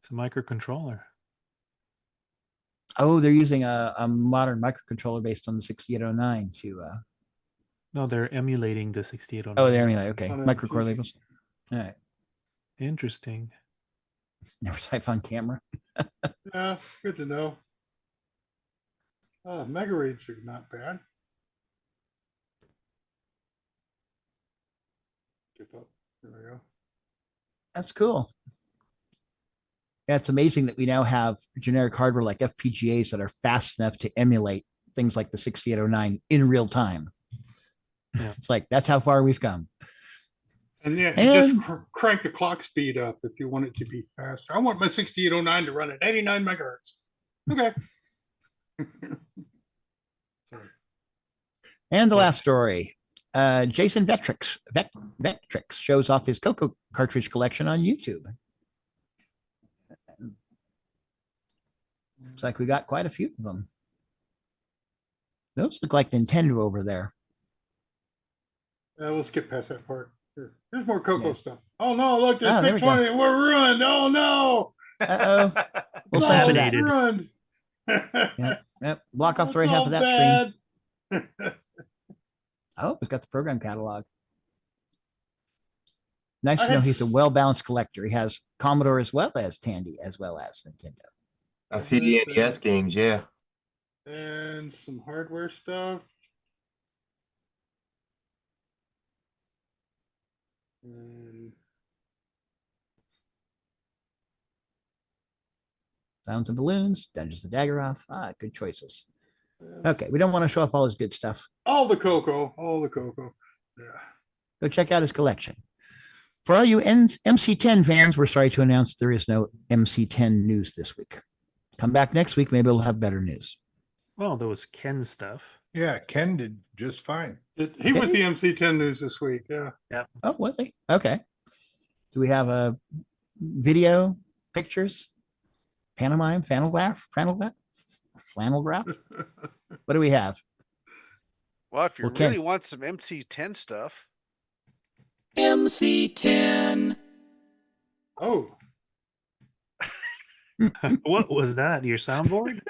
It's a microcontroller. Oh, they're using a modern microcontroller based on the 6809 to No, they're emulating the 6809. Oh, they're emulating. Okay. Microcore labels. All right. Interesting. Never type on camera. Yeah, good to know. Mega reads are not bad. There we go. That's cool. Yeah, it's amazing that we now have generic hardware like FPGAs that are fast enough to emulate things like the 6809 in real time. Yeah. It's like, that's how far we've come. And yeah, you just crank the clock speed up if you want it to be faster. I want my 6809 to run at 89 megahertz. Okay. Sorry. And the last story. Jason Vectrix shows off his CoCo cartridge collection on YouTube. Looks like we got quite a few of them. Those look like Nintendo over there. We'll skip past that part. There's more CoCo stuff. Oh no, look, there's VIC-20. We're ruined. Oh no. Uh-oh. Ruined. Yep. Block off the right It's half all of that screen. bad. Oh, it's got the program catalog. Nice I to know had he's a well-balanced collector. He has Commodore as well as Tandy, as well as Nintendo. I see the NES games, yeah. And some hardware stuff. And Sounds and Balloons, Dungeons of Daggeroth. Good choices. Okay, we don't want to show off all his good stuff. all the CoCo. Yeah. Go check out his collection. For all you MC10 fans, we're sorry to announce there is no MC10 news this week. Come back next week, maybe we'll have better news. Well, there was Ken stuff. Yeah, Ken did just fine. He was the MC10 news this week. Yeah. Yeah. Oh, was he? Okay. Do we have a video, pictures, pantomime, flannel graph? What do we have? Well, if you Well, Ken- really want some MC10 stuff, MC10. Oh. What was that? Your soundboard?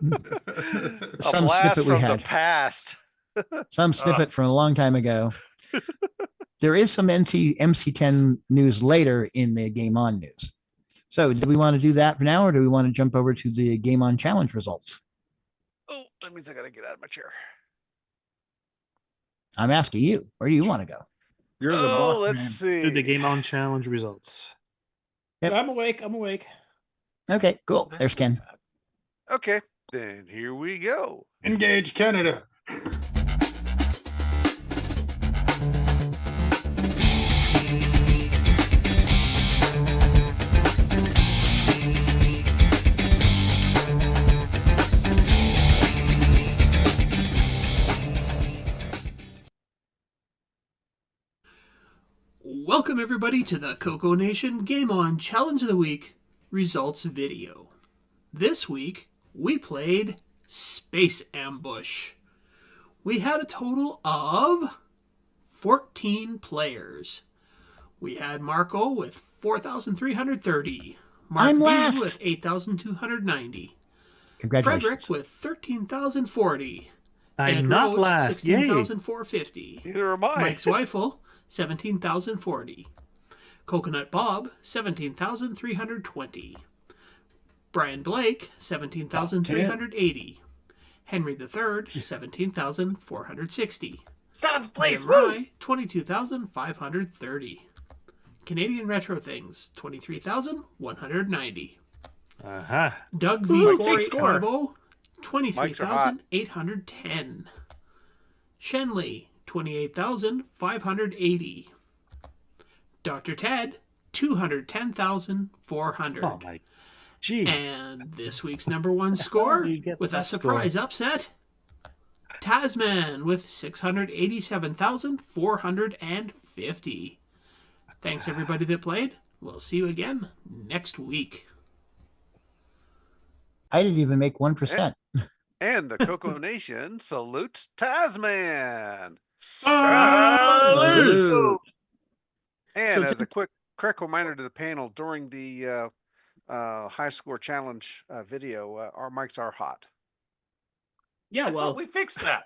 a Some blast snippet we from the had. past. Some snippet from a long time ago. There is some MC10 news later in the Game On news. So do we want to do that for now, or do we want to jump over to the Game On challenge results? Oh, that means I gotta get out of my chair. I'm asking you. Where do you want to go? You're the Oh, boss let's man. see. Do the Game On challenge results. Yep. I'm awake. Okay, cool. There's Ken. Okay, then here we go. Engage Canada. Welcome everybody to the CoCoNation Game On Challenge of the Week results video. This week we played Space Ambush. We had a total of 14 players. We had Marco with 4,330. I'm MarcB last. with 8,290. Congratulations. Frederick with 13,040. I'm Ed not Rhodes, last. Yay. 16,450. Neither am I. Mike Zweifel, 17,040. Coconut Bob, 17,320. Brian Blake, 17,380. Henry III, 17,460. Seventh place. Jim Rye, 22,530. Canadian Retro Things, 23,190. Uh-huh. Doug Ooh, V4 big score. 23,810. Shenley, 28,580. Dr. Ted, 210,400. Oh my gee. And this week's number one score, you get with a that surprise score? upset, Tasman with 687,450. Thanks everybody that played. We'll see you again next week. I didn't even make 1%. And the CoCoNation salutes Tasman. Salute! And So as a quick reminder to the panel, during the high score challenge video, our mics are hot. Yeah, well, we fixed that.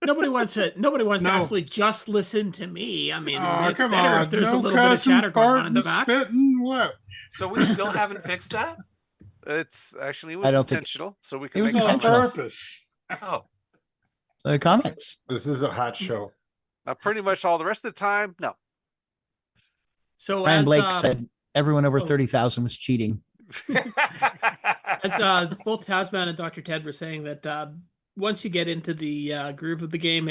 nobody wants to No. actually just listen to me. I mean, Oh, it's come better on. if there's No a little bit of cussing, chatter going on in the farting, back. spitting, what? So we still haven't fixed that? It's actually, it I was don't think- intentional, so we it can was make On comments. intentional. purpose. Oh. Comments. This is a hot show. Pretty much all the rest of the time, no. So Brian as, Blake said everyone over oh. 30,000 was cheating. as both Tasman and Dr. Ted were saying that once you get into the groove of the game,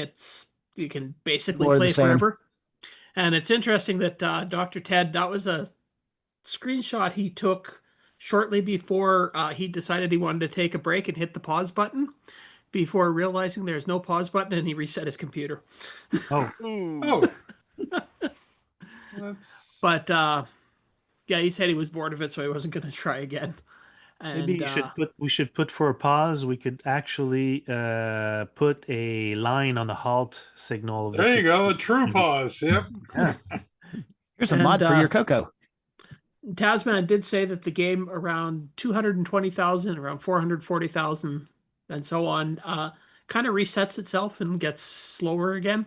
you can basically More of the play same. forever. And it's interesting that Dr. Ted, that was a screenshot he took shortly before he decided he wanted to take a break and hit the pause button before realizing there's no pause button, and he reset his computer. Oh. Oh. But yeah, he said he was bored of it, so he wasn't going to try again. And, Maybe we should put for a pause. We could actually put a line on the halt signal. Of the There you go. A true pause. Yep. Yeah. Here's a And, mod for your CoCo. Tasman did say that the game around 220,000, around 440,000, and so on, kind of resets itself and gets slower again.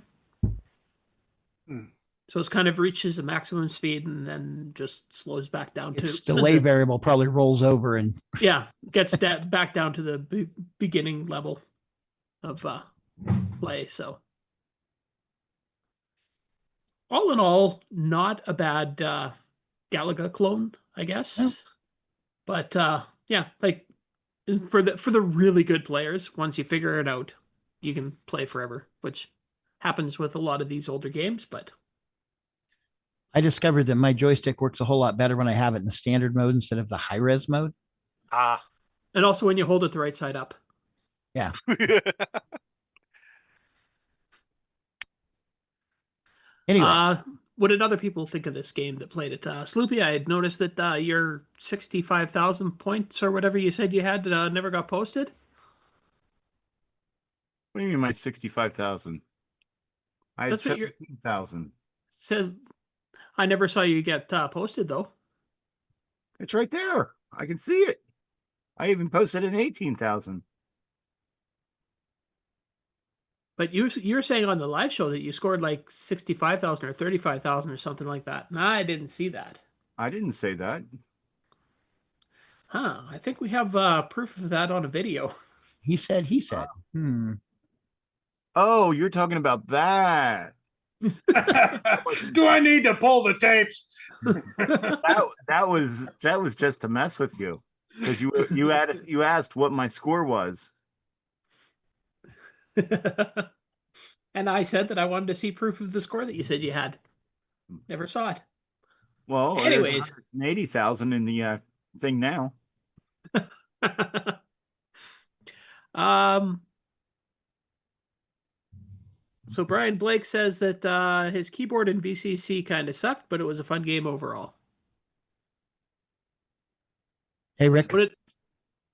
So it kind of reaches a maximum speed and then just slows back down Its to delay variable probably rolls over and gets back down to the beginning level of play. So all in all, not a bad Galaga clone, I guess. Yeah. But yeah, like for the really good players, once you figure it out, you can play forever, which happens with a lot of these older games. But I discovered that my joystick works a whole lot better when I have it in the standard mode instead of the high res mode. And also when you hold it the right side up. Yeah. Anyway. What did other people think of this game that played it? Sloopy, I had noticed that your 65,000 points or whatever you said you had never got posted. What do you mean my 65,000? I had That's what 17,000. Said I never saw you get posted though. It's right there. I can see it. I even posted an 18,000. But you're saying on the live show that you scored like 65,000 or 35,000 or something like that. No, I didn't see that. I didn't say that. Huh. I think we have proof of that on a video. He said. Oh, you're talking about that. Do I need to pull the tapes? that was just to mess with you, because you asked what my score was. And I said that I wanted to see proof of the score that you said you had. Never saw it. Well, anyways, 80,000 in the thing now. So Brian Blake says that his keyboard in VCC kind of sucked, but it was a fun game overall. Hey, Rick.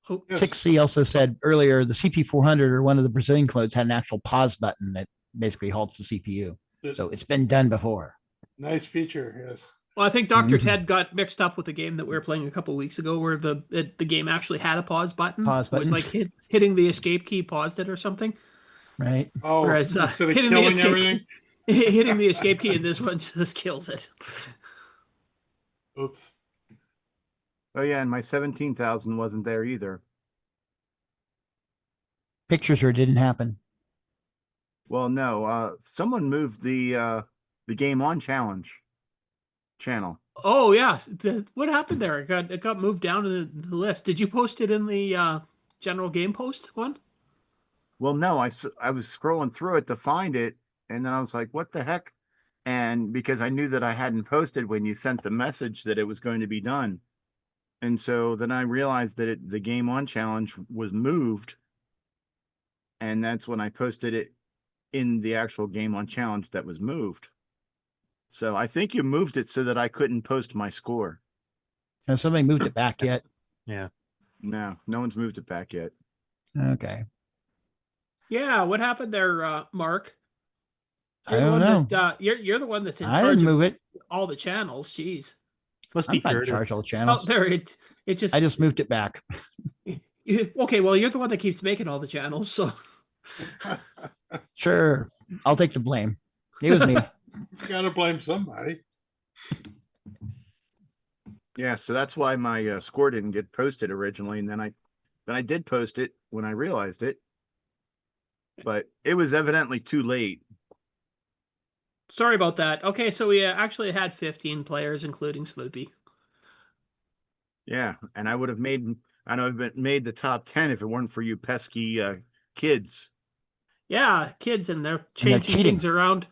Oh, sixxie also said earlier the CP400 or one of the Brazilian clones had an actual pause button that basically halts the CPU. So it's been done before. Nice feature, yes. Well, I think Dr. Ted got mixed up with the game that we were playing a couple weeks ago where the game actually had a pause button. It was like hitting the escape key paused it or something. Right. Oh, whereas hitting the escape key in this one just kills it. Oops. Oh yeah, and my 17,000 wasn't there either. Pictures or it didn't happen. Well, no. Someone moved the Game On Challenge channel. Oh yeah, what happened there? It got moved down in the list. Did you post it in the general game post one? Well, no. I was scrolling through it to find it, and then I was like, "What the heck?" And because I knew that I hadn't posted when you sent the message that it was going to be done. And so then I realized that the Game On Challenge was moved. And that's when I posted it in the actual Game On Challenge that was moved. So I think you moved it so that I couldn't post my score. Has somebody moved it back yet? Yeah. No one's moved it back yet. Okay. Yeah, what happened there, Mark? I don't know. You're the one that's in I charge didn't move of it. all the channels. Jeez. Must I'm be not in charge of all the channels. Oh, there it just. I just moved it back. Okay, well, you're the one that keeps making all the channels, so. Sure, I'll take the blame. It was me. You gotta blame somebody. Yeah, so that's why my score didn't get posted originally, and then I did post it when I realized it, but it was evidently too late. Sorry about that. Okay, so we actually had 15 players, including Sloopy. Yeah, and I would have made the top 10 if it weren't for you pesky kids. Yeah, kids, and they're changing things around.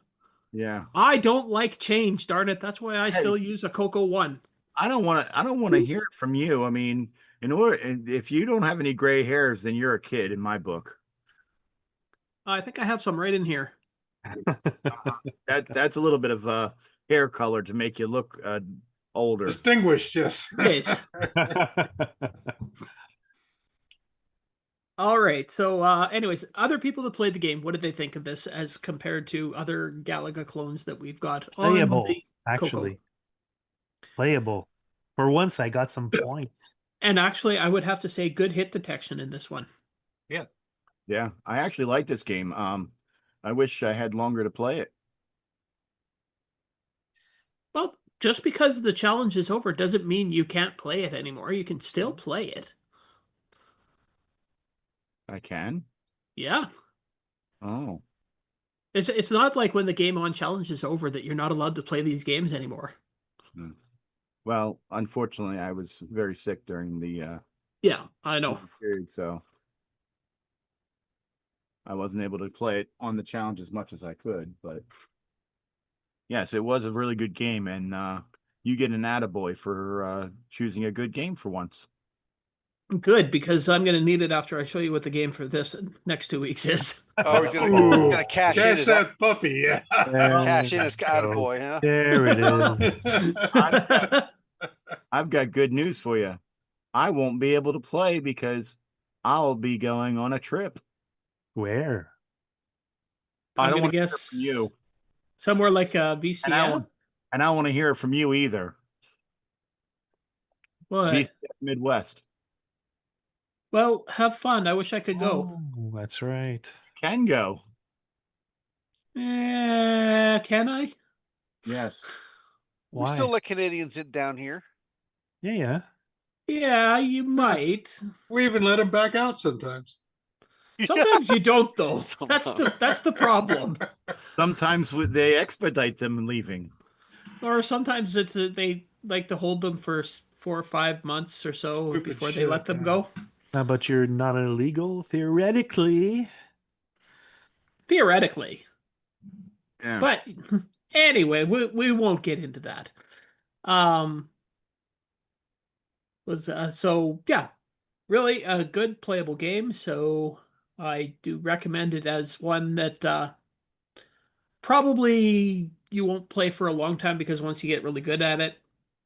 Yeah, I don't like change. Darn it! That's why I still use a CoCo 1. I don't want to hear it from you. I mean, if you don't have any gray hairs, then you're a kid in my book. I think I have some right in here. That's a little bit of hair color to make you look older. Distinguished, yes. Yes. All right. So, anyways, other people that played the game, what did they think of this as compared to other Galaga clones that we've got on Playable, the actually. CoCo? Playable. For once, I got some points. And actually, I would have to say good hit detection in this one. Yeah. Yeah, I actually like this game. I wish I had longer to play it. Well, just because the challenge is over doesn't mean you can't play it anymore. You can still play it. I can? Yeah. Oh. It's not like when the game on challenge is over that you're not allowed to play these games anymore. Well, unfortunately, I was very sick during the yeah, I know period, so I wasn't able to play it on the challenge as much as I could. But yes, it was a really good game, and you get an attaboy for choosing a good game for once. Good, because I'm going to need it after I show you what the game for this next 2 weeks is. Oh, he's gonna cash in. Catch Is that puppy, yeah. Cash in his attaboy, huh? There it is. I've got good news for you. I won't be able to play because I'll be going on a trip. Where? I don't want want to to hear guess from you. somewhere like VCF. And I don't want to hear it from you either. What? VCF Midwest. Well, have fun. I wish I could go. Oh, that's right. Can go. Can I? Yes. We still let Canadians in down here. Yeah. Yeah, you might. We even let him back out sometimes. Sometimes you don't, though. That's the problem. Sometimes they expedite them leaving. Or sometimes it's they like to hold them for 4 or 5 months or so before they let them go. But you're not illegal, theoretically. Theoretically. Yeah. But anyway, we won't get into that. So yeah, really a good playable game. So I do recommend it as one that probably you won't play for a long time, because once you get really good at it,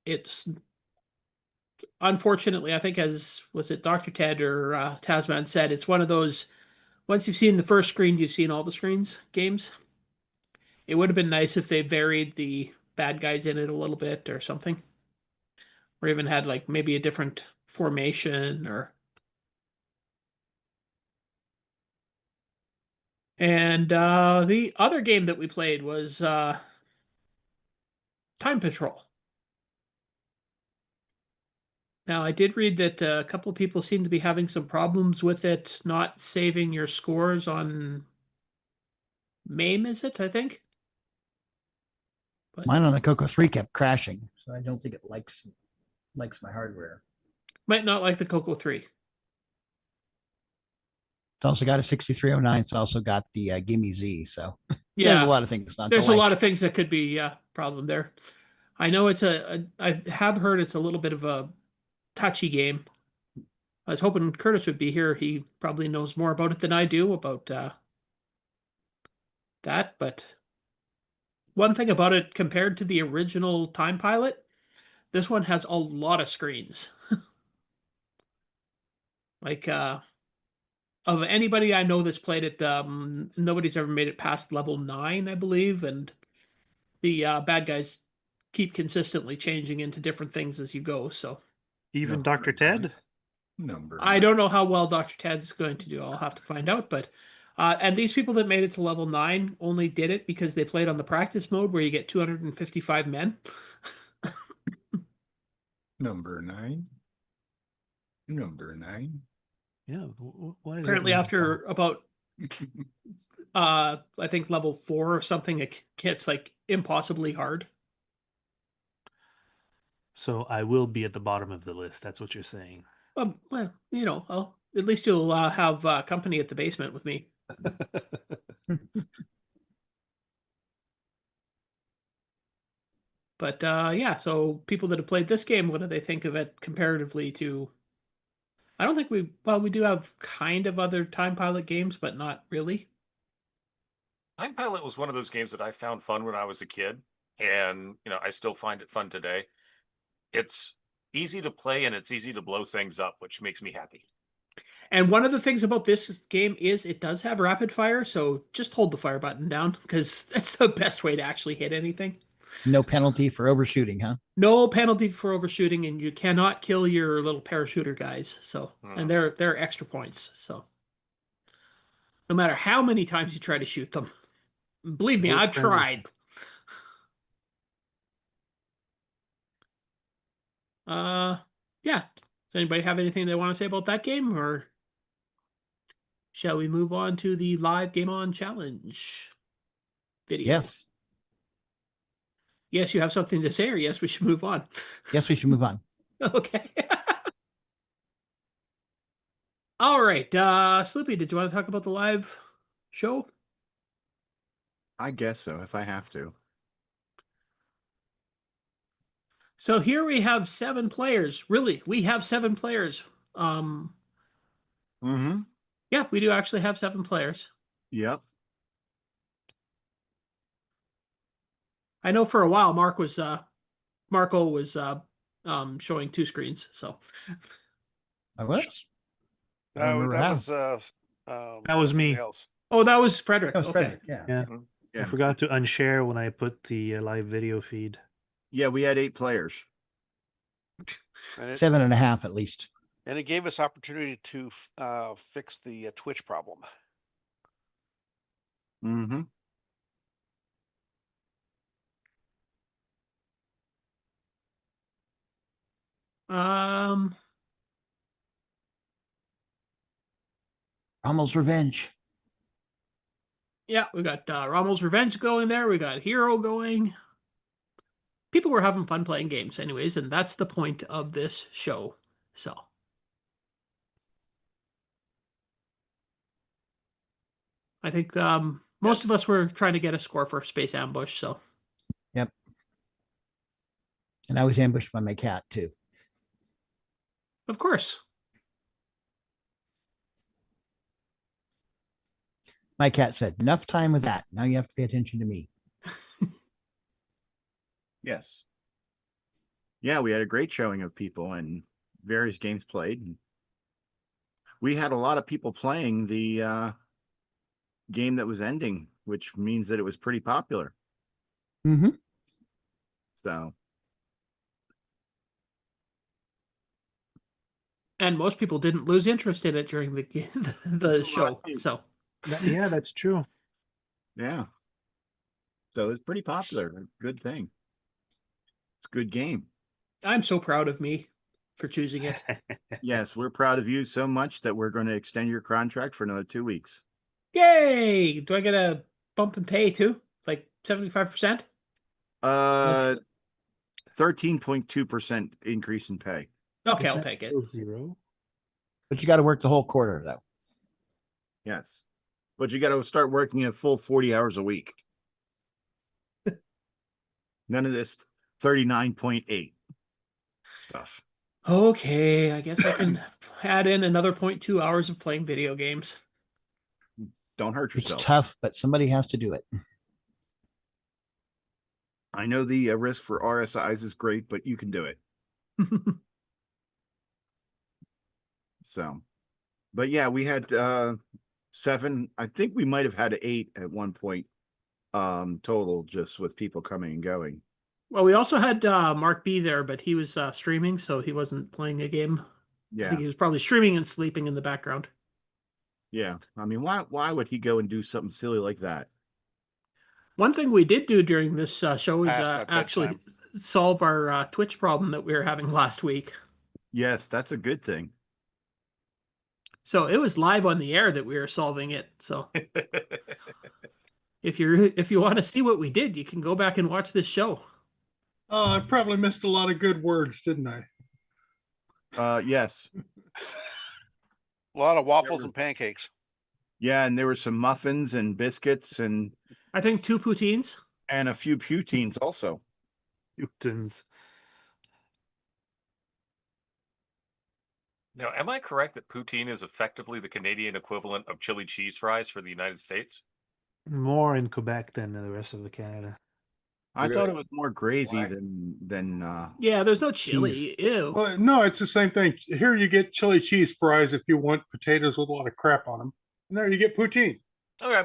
it's unfortunately, I think, as was it Dr. Ted or Tasman said, it's one of those, once you've seen the first screen, you've seen all the screens games. It would have been nice if they varied the bad guys in it a little bit or something. Or even had like maybe a different formation or... And the other game that we played was Time Patrol. Now, I did read that a couple of people seem to be having some problems with it not saving your scores on MAME, is it, I think? But mine on the Coco 3 kept crashing, so I don't think it likes my hardware. Might not like the Coco 3. It's also got a 6309. It's also got the Gimme Z. So yeah, there's a lot of things. There's a lot of things that could be a problem there. I know it's I have heard it's a little bit of a touchy game. I was hoping Curtis would be here. He probably knows more about it than I do about that. But one thing about it compared to the original Time Pilot, this one has a lot of screens. Like of anybody I know that's played it, nobody's ever made it past level 9, I believe, and the bad guys keep consistently changing into different things as you go. So even Dr. Ted? I don't know how well Dr. Ted's going to do. I'll have to find out. But and these people that made it to level 9 only did it because they played on the practice mode where you get 255 men. Number 9. Yeah. Why is apparently after about I think level 4 or something, it gets like impossibly hard. So I will be at the bottom of the list. That's what you're saying. Well, you know, at least you'll have company at the basement with me. But yeah, so people that have played this game, what do they think of it comparatively to... I don't think we do have kind of other Time Pilot games, but not really. Time Pilot was one of those games that I found fun when I was a kid, and I still find it fun today. It's easy to play and it's easy to blow things up, which makes me happy. And one of the things about this game is it does have rapid fire, so just hold the fire button down because that's the best way to actually hit anything. No penalty for overshooting, huh? No penalty for overshooting, and you cannot kill your little parachuter guys. So, and they're extra points. So, no matter how many times you try to shoot them, believe me, I've tried. Yeah. Does anybody have anything they want to say about that game, or shall we move on to the live Game On challenge video? Yes. Yes, you have something to say, or yes, we should move on? Yes, we should move on. Okay. All right. Sloopy, did you want to talk about the live show? I guess so, if I have to. So here we have 7 players. Really, we have 7 players. Yeah, we do actually have 7 players. Yep. I know for a while Marco was showing 2 screens. So I was. That was me. Else. Oh, that was Frederick. That was okay. Frederick. Yeah. Yeah. I forgot to unshare when I put the live video feed. Yeah, we had 8 players. 7.5 at least. And it gave us opportunity to fix the Twitch problem. Mm-hmm. Rommel's Revenge. Yeah, we got Rommel's Revenge going there. We got Hero going. People were having fun playing games anyways, and that's the point of this show. So. I think most of us were trying to get a score for Space Ambush, so. Yep. And I was ambushed by my cat, too. Of course. My cat said, enough time with that. Now you have to pay attention to me. Yes. Yeah, we had a great showing of people and various games played. We had a lot of people playing the game that was ending, which means that it was pretty popular. Mm-hmm. So. And most people didn't lose interest in it during the show. So. Yeah, that's true. Yeah. So it's pretty popular. Good thing. It's a good game. I'm so proud of me for choosing it. Yes, we're proud of you so much that we're going to extend your contract for another 2 weeks. Yay! Do I get a bump in pay too? Like 75%? 13.2% increase in pay. Okay, I'll take it. 0. But you got to work the whole quarter, though. Yes. But you got to start working a full 40 hours a week. None of this 39.8 stuff. Okay, I guess I can add in another 0.2 hours of playing video games. Don't hurt yourself. It's tough, but somebody has to do it. I know the risk for RSIs is great, but you can do it. So, but yeah, we had 7. I think we might have had 8 at one point total, just with people coming and going. Well, we also had MarcB there, but he was streaming, so he wasn't playing a game. Yeah, I think he was probably streaming and sleeping in the background. Yeah, I mean, why would he go and do something silly like that? One thing we did do during this show is actually solve our Twitch problem that we were having last week. Yes, that's a good thing. So it was live on the air that we were solving it. So if you want to see what we did, you can go back and watch this show. I probably missed a lot of good words, didn't I? Yes. A lot of waffles and pancakes. Yeah, and there were some muffins and biscuits and I think 2 poutines. And a few poutines also. Poutines. Now, am I correct that poutine is effectively the Canadian equivalent of chili cheese fries for the United States? More in Quebec than the rest of the Canada. I thought it was more gravy than Yeah, there's no chili. Ew. Well, no, it's the same thing. Here you get chili cheese fries if you want potatoes with a lot of crap on them. And there you get poutine. Okay.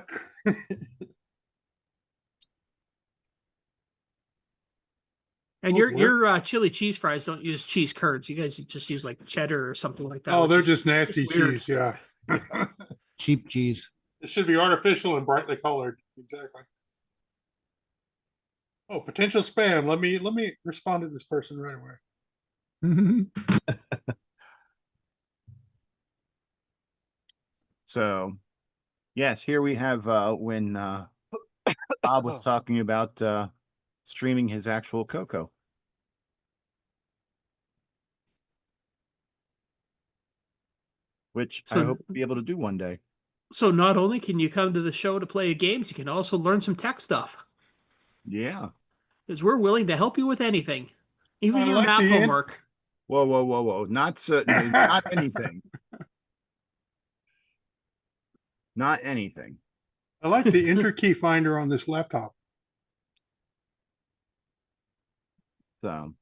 And your chili cheese fries don't use cheese curds. You guys just use like cheddar or something like that. Oh, they're just nasty cheese. Yeah. Cheap cheese. It should be artificial and brightly colored. Exactly. Oh, potential spam. Let me respond to this person right away. So, yes, here we have when Bob was talking about streaming his actual CoCo. Which I hope to be able to do one day. So not only can you come to the show to play games, you can also learn some tech stuff. Yeah. Because we're willing to help you with anything. Even your math homework. Whoa, whoa, whoa, whoa. Not certainly, not anything. Not anything. I like the enter key finder on this laptop. So.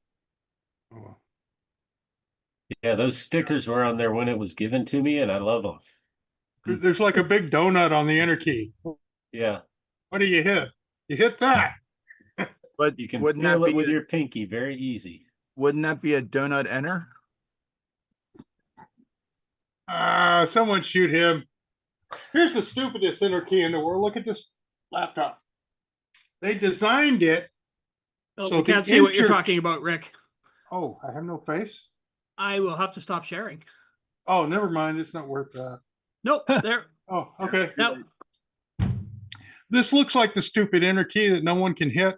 Yeah, those stickers were on there when it was given to me, and I love them. There's like a big donut on the enter key. Yeah. What do you hit? You hit that. But you can feel it with your pinky. Very easy. Wouldn't that be a donut enter? Someone shoot him. Here's the stupidest enter key in the world. Look at this laptop. They designed it. So we can't see what you're talking about, Rick. Oh, I have no face? I will have to stop sharing. Oh, never mind. It's not worth that. Nope. There. Oh, okay. Nope. This looks like the stupid enter key that no one can hit.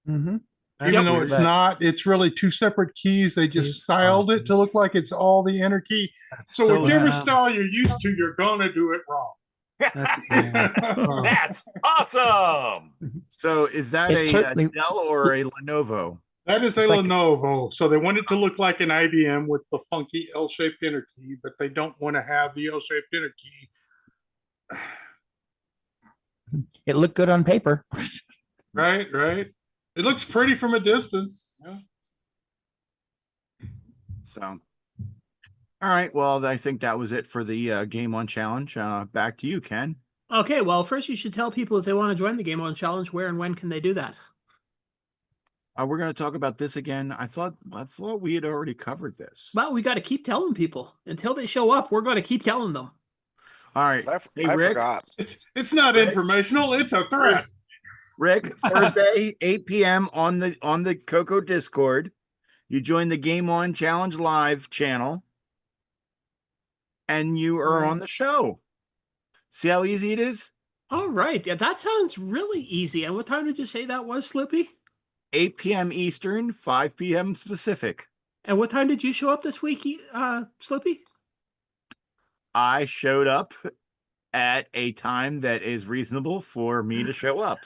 Mm-hmm. Even though it's not, it's really two separate keys. They just styled it to look like it's all the enter key. So whichever style you're used to, you're gonna do it wrong. That's awesome. So is that a Dell or a Lenovo? That is a Lenovo. So they want it to look like an IBM with the funky L-shaped enter key, but they don't want to have the L-shaped enter key. It looked good on paper. Right. It looks pretty from a distance. Yeah. So, all right. Well, I think that was it for the Game On Challenge. Back to you, Ken. Okay. Well, first you should tell people if they want to join the Game On Challenge, where and when can they do that? We're going to talk about this again. I thought we had already covered this. Well, we got to keep telling people until they show up. We're going to keep telling them. All right. I forgot. It's not informational. It's a threat. Rick, Thursday, 8 p.m. on the CoCo Discord. You join the Game On Challenge Live channel, and you are on the show. See how easy it is? All right. Yeah, that sounds really easy. And what time did you say that was, Sloopy? 8 p.m. Eastern, 5 p.m. Pacific. And what time did you show up this week, Sloopy? I showed up at a time that is reasonable for me to show up.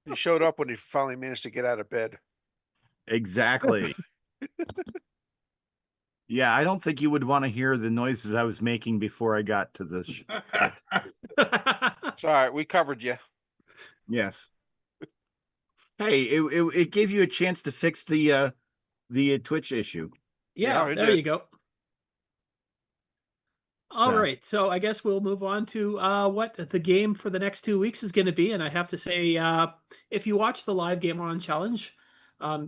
He showed up when he finally managed to get out of bed. Exactly. Yeah, I don't think you would want to hear the noises I was making before I got to the It's all right. We covered you. Yes. Hey, it gave you a chance to fix the Twitch issue. Yeah, there you go. All right, so I guess we'll move on to what the game for the next 2 weeks is going to be. And I have to say, if you watch the live Game On Challenge,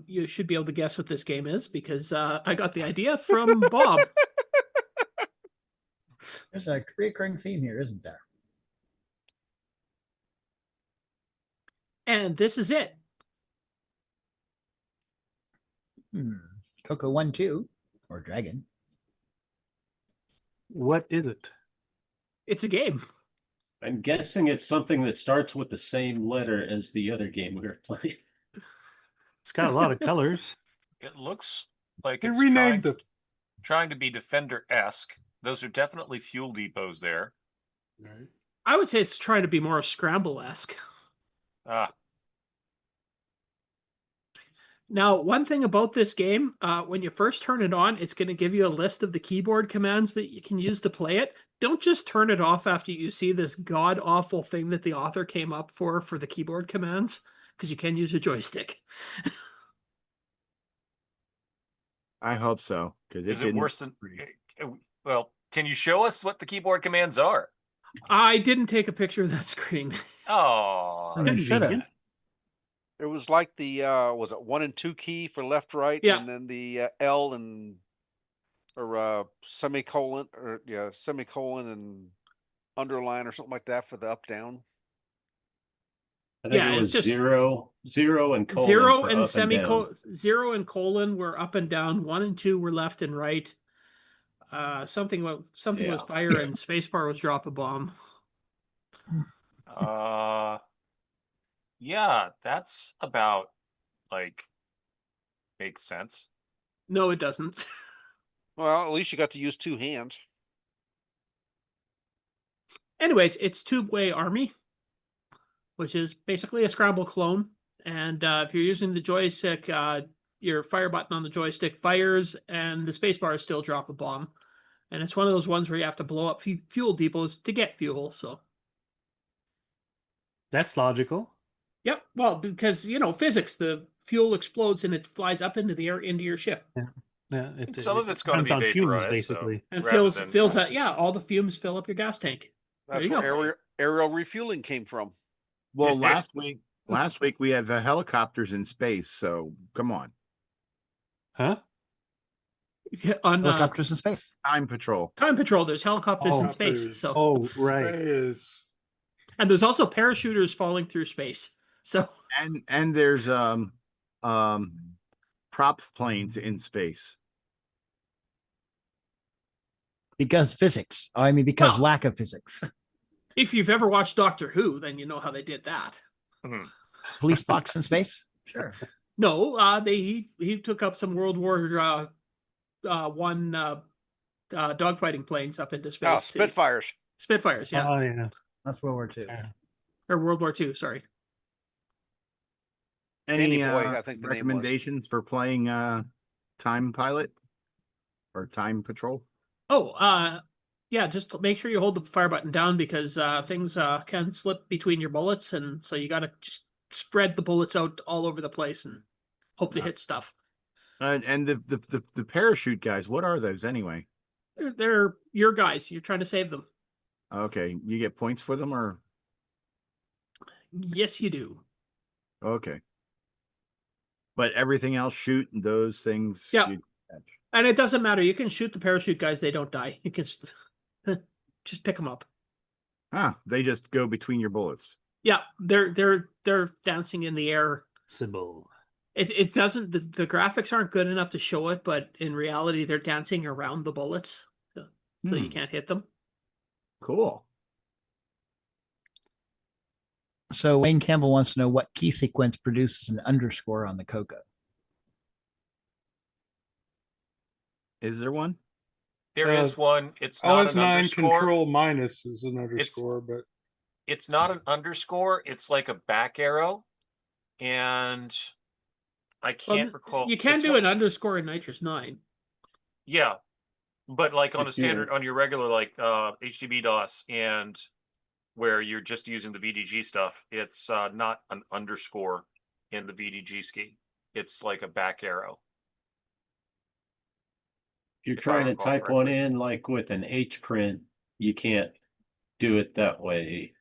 you should be able to guess what this game is because I got the idea from Bob. There's a recurring theme here, isn't there? And this is it. CoCo 1-2 or Dragon. What is it? It's a game. I'm guessing it's something that starts with the same letter as the other game we were playing. It's got a lot of colors. It looks like They it's renamed it. trying to be Defender-esque. Those are definitely fuel depots there. I would say it's trying to be more Scramble-esque. Now, one thing about this game, when you first turn it on, it's going to give you a list of the keyboard commands that you can use to play it. Don't just turn it off after you see this god-awful thing that the author came up for the keyboard commands, because you can use a joystick. I hope so. Is it worse than... Well, can you show us what the keyboard commands are? I didn't take a picture of that screen. Oh, There was like the was it 1 and 2 key for left, right, Yeah. and then the L and semicolon semicolon and underline or something like that for the up down. I think it was zero and colon. Zero for and up and down. zero and colon were up and down. 1 and 2 were left and right. Something was fire and spacebar was drop a bomb. Yeah, that's about like makes sense. No, it doesn't. Well, at least you got to use 2 hands. Anyways, it's Tube-Way Army, which is basically a scramble clone. And if you're using the joystick, your fire button on the joystick fires, and the spacebar still drop a bomb. And it's one of those ones where you have to blow up fuel depots to get fuel. So that's logical. Yep. Well, because physics, the fuel explodes and it flies up into the air into your ship. Yeah, some of it's going to be fumes, vaporized, basically, and fills that. Yeah, all the fumes fill up your gas tank. That's where aerial refueling came from. Well, last week we have helicopters in space, so come on. Huh? On helicopters in space. Time Patrol. Time Patrol. There's helicopters in space. So right. And there's also parachuters falling through space. So and there's prop planes in space. Because physics. Because lack of physics. If you've ever watched Doctor Who, then you know how they did that. Police box in space? Sure. No, he took up some World War One dogfighting planes up into space. Oh, Spitfires. Spitfires, yeah. Oh, yeah. That's World War II. Yeah. Or World War II, sorry. Any I think the recommendations for playing Time Pilot or Time Patrol? Oh, yeah, just make sure you hold the fire button down because things can slip between your bullets, and so you got to just spread the bullets out all over the place and hope to hit stuff. And the parachute guys, what are those anyway? They're your guys. You're trying to save them. Okay, you get points for them, or? Yes, you do. Okay. But everything else, shoot those things. Yeah. And it doesn't matter. You can shoot the parachute guys. They don't die. You can just pick them up. They just go between your bullets. Yeah. They're dancing in the air. Symbol. It doesn't, the graphics aren't good enough to show it, but in reality, they're dancing around the bullets. So you can't hit them. Cool. So Wayne Campbell wants to know what key sequence produces an underscore on the CoCo. Is there one? There is one. It's not an OS9 underscore. control minus is an underscore, but it's not an underscore. It's like a back arrow, and I can't recall. You can do an underscore in Nitrous 9. Yeah, but like on a standard, on your regular like HTB DOS, and where you're just using the VDG stuff, it's not an underscore in the VDG ski. It's like a back arrow. If you're trying to type one in like with an H print, you can't do it that way.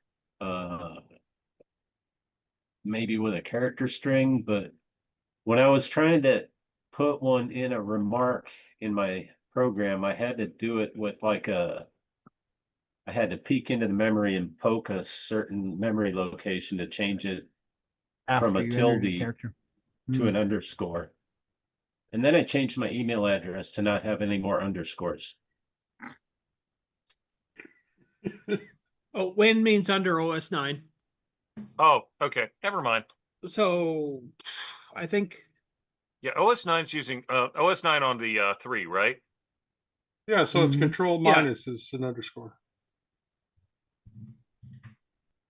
Maybe with a character string, but when I was trying to put one in a remark in my program, I had to do it with like I had to peek into the memory and poke a certain memory location to change it from a tilde to an underscore. And then I changed my email address to not have any more underscores. Oh, when means under OS 9. Oh, okay. Never mind. So I think. Yeah, OS 9's using OS 9 on the 3, right? Yeah, so it's control minus is an underscore.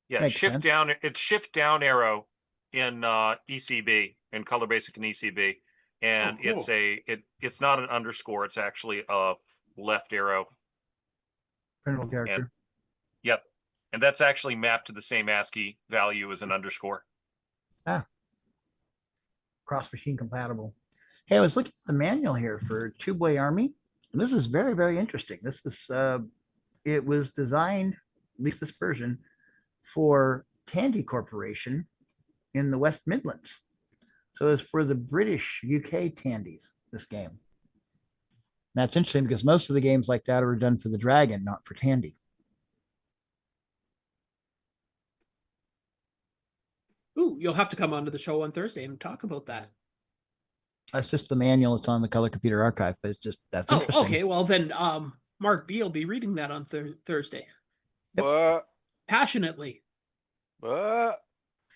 Yeah, Makes shift sense. down. It's shift down arrow in ECB, in Color Basic and ECB, and Oh, cool. it's not an underscore. It's actually a left arrow. Printable character. And, yep, and that's actually mapped to the same ASCII value as an underscore. Cross machine compatible. Hey, I was looking at the manual here for Tube-Way Army. And this is very, very interesting. This is it was designed, at least this version, for Tandy Corporation in the West Midlands. So it's for the British UK Tandies, this game. That's interesting because most of the games like that are done for the Dragon, not for Tandy. Ooh, you'll have to come onto the show on Thursday and talk about that. That's just the manual. It's on the Color Computer Archive, but it's just, that's Oh, interesting. okay. Well, then MarcB will be reading that on Thursday. But passionately. But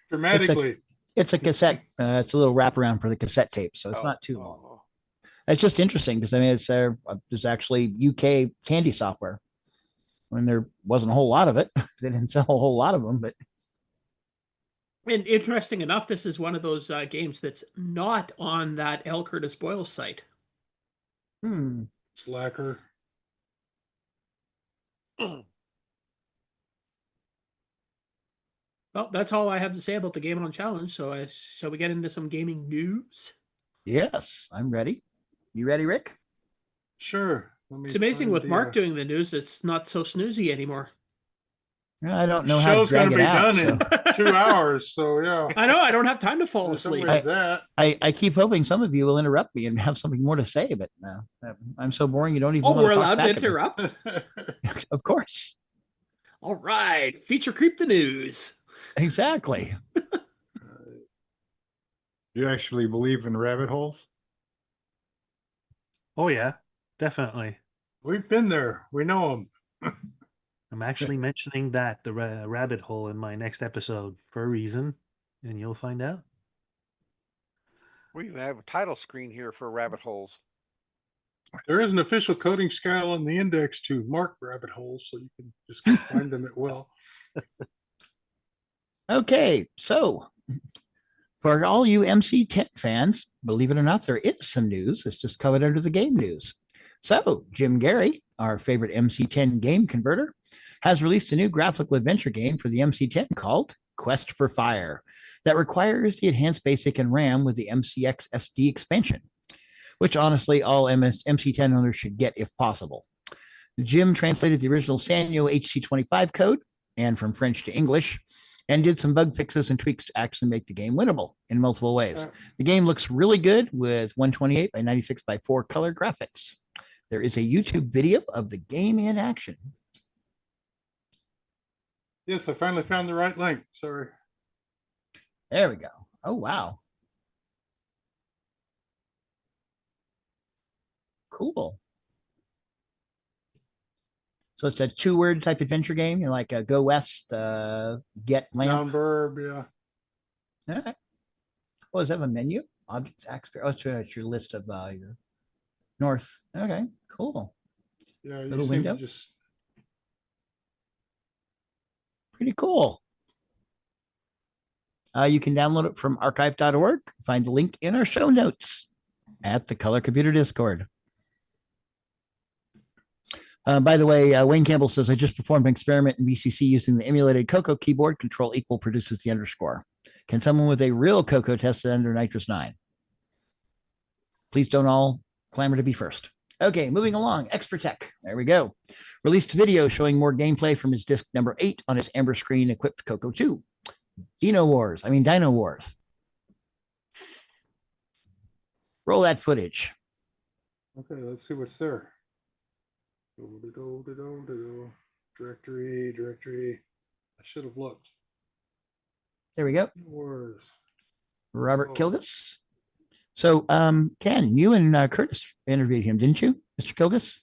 dramatically. It's a cassette. It's a little wraparound for the cassette tape, so it's not too long. It's just interesting because I mean, it's there's actually UK Tandy software. When there wasn't a whole lot of it, they didn't sell a whole lot of them, but. And interesting enough, this is one of those games that's not on that L. Curtis Boyle site. Slacker. Well, that's all I have to say about the Game On Challenge. So shall we get into some gaming news? Yes, I'm ready. You ready, Rick? Sure. It's amazing with Mark doing the news, it's not so snoozy anymore. I don't know how to drag it out. Show's going to be done in 2 hours, so yeah. I know, I don't have time to fall asleep. I keep hoping some of you will interrupt me and have something more to say, but no, I'm so boring you don't even. Oh, we're allowed to interrupt? Of course. All right, feature creep the news. Exactly. You actually believe in rabbit holes? Oh yeah, definitely. We've been there. We know them. I'm actually mentioning that the rabbit hole in my next episode for a reason, and you'll find out. We even have a title screen here for rabbit holes. There is an official coding scale on the index to mark rabbit holes, so you can just find them at will. Okay, so for all you MC10 fans, believe it or not, there is some news. It's just covered under the game news. So Jim Gary, our favorite MC10 game converter, has released a new graphical adventure game for the MC10 called Quest for Fire that requires the enhanced BASIC and RAM with the MCX SD expansion, which honestly all MC10 owners should get if possible. Jim translated the original Sanyo HC25 code and from French to English and did some bug fixes and tweaks to actually make the game winnable in multiple ways. The game looks really good with 128 by 96 by 4 color graphics. There is a YouTube video of the game in action. Yes, I finally found the right link. Sorry. There we go. Oh, wow. Cool. So it's a 2-word type adventure game, you know, like a Go West, Get Lamp. Down verb, yeah. All right. Oh, does that have a menu? Objects, acts, oh, it's your list of your north. Okay, cool. Yeah, you little seem window. to just Pretty cool. You can download it from archive.org. Find the link in our show notes at the Color Computer Discord. By the way, Wayne Campbell says, I just performed an experiment in VCC using the emulated CoCo keyboard. Control equal produces the underscore. Can someone with a real CoCo test it under Nitrous 9? Please don't all clamor to be first. Okay, moving along. Extra Tech. There we go. Released a video showing more gameplay from his disc number 8 on his Amber screen equipped CoCo 2. Dino Wars. Roll that footage. okay. Let's see what's there. Directory. I should have looked. There we go. Wars. Robert Kilgus. So, Ken, you and Curtis interviewed him, didn't you, Mr. Kilgus?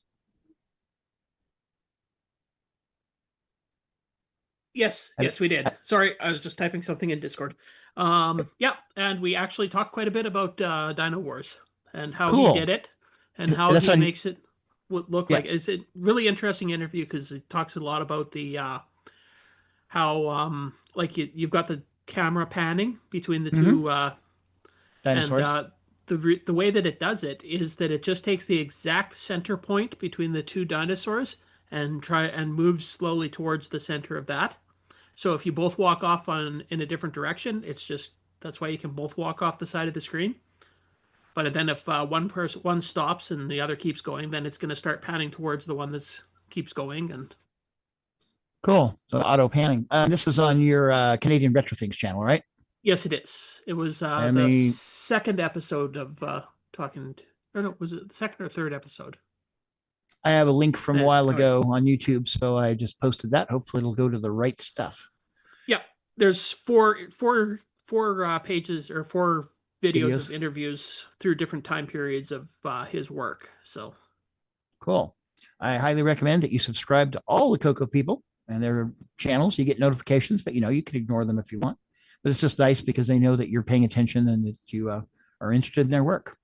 Yes, we did. Sorry, I was just typing something in Discord. Yeah, and we actually talked quite a bit about Dino Wars and how he did it and how he makes it look like. It's a really interesting interview because it talks a lot about the how like you've got the camera panning between the two dinosaurs. And the way that it does it is that it just takes the exact center point between the two dinosaurs and moves slowly towards the center of that. So if you both walk off in a different direction, that's why you can both walk off the side of the screen. But then if one stops and the other keeps going, then it's going to start panning towards the one that keeps going. And cool. So auto panning. This is on your Canadian Retro Things channel, right? Yes, it is. It was I the mean- second episode of talking. Or no, was it the second or third episode? I have a link from a Yeah, while all right. ago on YouTube, so I just posted that. Hopefully, it'll go to the right stuff. Yeah, there's four pages or 4 videos Videos. of interviews through different time periods of his work. So Cool. I highly recommend that you subscribe to all the CoCo people and their channels. You get notifications, but you can ignore them if you want. But it's just nice because they know that you're paying attention and that you are interested in their work.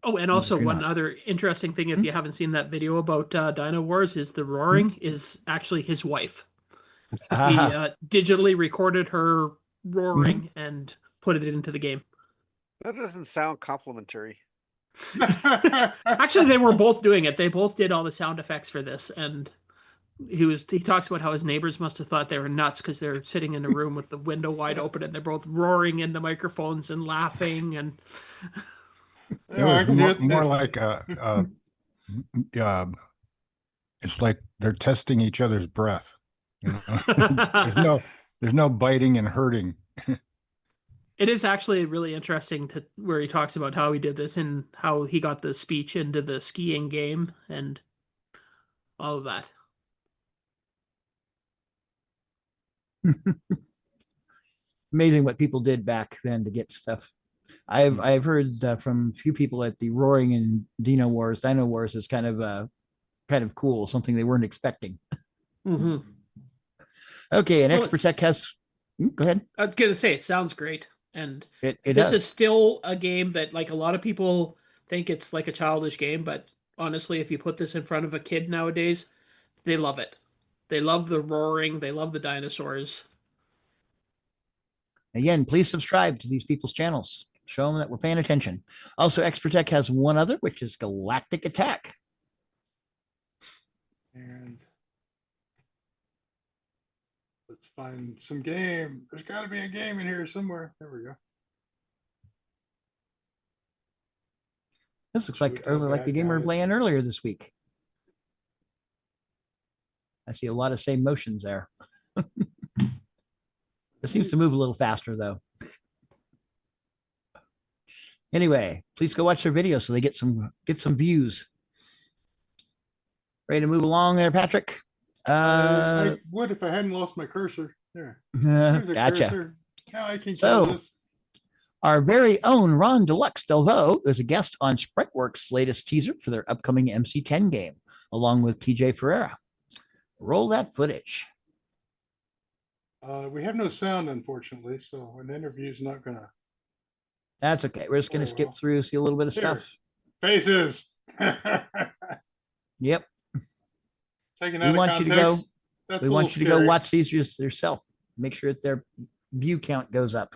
Oh, and Even also if you're one not. other interesting thing, if you haven't seen that video about Dino Wars, is the roaring is actually his wife. He digitally recorded her roaring and put it into the game. That doesn't sound complimentary. Actually, they were both doing it. They both did all the sound effects for this, and he talks about how his neighbors must have thought they were nuts because they're sitting in a room with the window wide open and they're both roaring into microphones and laughing and. It was more like it's like they're testing each other's breath. There's no biting and hurting. It is actually really interesting where he talks about how he did this and how he got the speech into the skiing game and all of that. Amazing what people did back then to get stuff. I've heard from a few people at the Roaring and Dino Wars is kind of cool, something they weren't expecting. Mm-hmm. Okay, and Expertech has. Go ahead. I was gonna say it sounds great, and It this does. is still a game that, like, a lot of people think it's like a childish game, but honestly, if you put this in front of a kid nowadays, they love it. They love the roaring. They love the dinosaurs. Again, please subscribe to these people's channels. Show them that we're paying attention. Also, Expertech has one other, which is Galactic Attack. And let's find some game. There's got to be a game in here somewhere. There we go. This looks like the game we were playing earlier this week. I see a lot of same motions there. It seems to move a little faster, though. Anyway, please go watch their videos so they get some views. Ready to move along there, Patrick? I would if I hadn't lost my cursor. There. There's a Gotcha. cursor. Now I can So, kill this. our very own Ron Deluxe Delvaux is a guest on Spriteworks' latest teaser for their upcoming MC10 game, along with TJ Ferreira. Roll that footage. We have no sound, unfortunately, so an interview is not gonna. That's okay. We're just going to skip through, see a little bit of Here. stuff. Faces. Yep. Taken We out of want you to go. context. That's We a want little you to go scary. watch these yourself. Make sure that their view count goes up.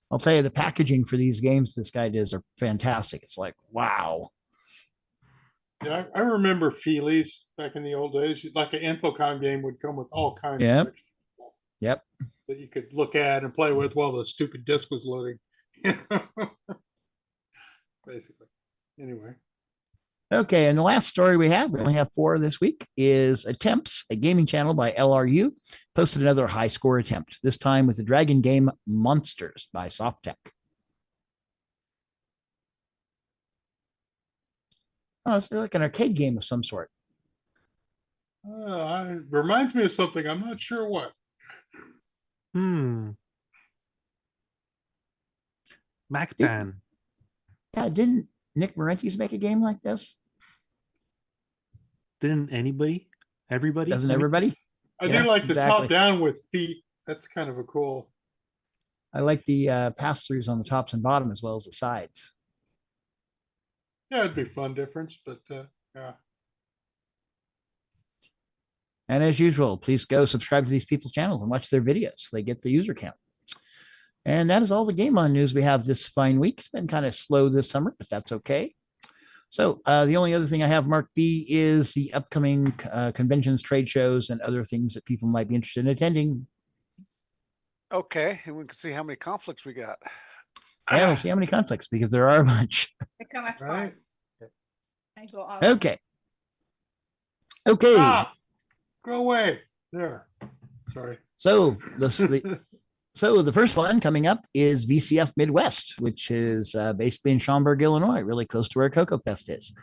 I'll tell you, the packaging for these games this guy does are fantastic. It's like, wow. Yeah, I remember Feelies back in the old days. Like an Infocom game would come with all kinds Yep. of extra Yep. that you could look at and play with while the stupid disc was loading. Basically. Anyway. Okay, and the last story we only have 4 this week, is Attempts, a gaming channel by LRU, posted another high score attempt, this time with the dragon game Monsters by Softtech. Oh, it's like an arcade game of some sort. It reminds me of something. I'm not sure what. MacBan. Yeah, didn't Nick Marentes make a game like this? Didn't anybody? Everybody? Doesn't everybody? I Yeah, do like the exactly. top down with feet. That's kind of a cool. I like the pass-throughs on the tops and bottom as well as the sides. Yeah, it'd be fun difference, but yeah. And as usual, please go subscribe to these people's channels and watch their videos so they get the user count. And that is all the Game On news we have this fine week. It's been kind of slow this summer, but that's okay. So the only other thing I have, MarcB, is the upcoming conventions, trade shows, and other things that people might be interested in attending. Okay, and we can see how many conflicts we got. Yeah, we'll see how many conflicts, because there are a bunch. Right. Okay. Okay. Ah, go away. There. Sorry. So the first one coming up is VCF Midwest, which is basically in Schaumburg, Illinois, really close to where CocoFest is.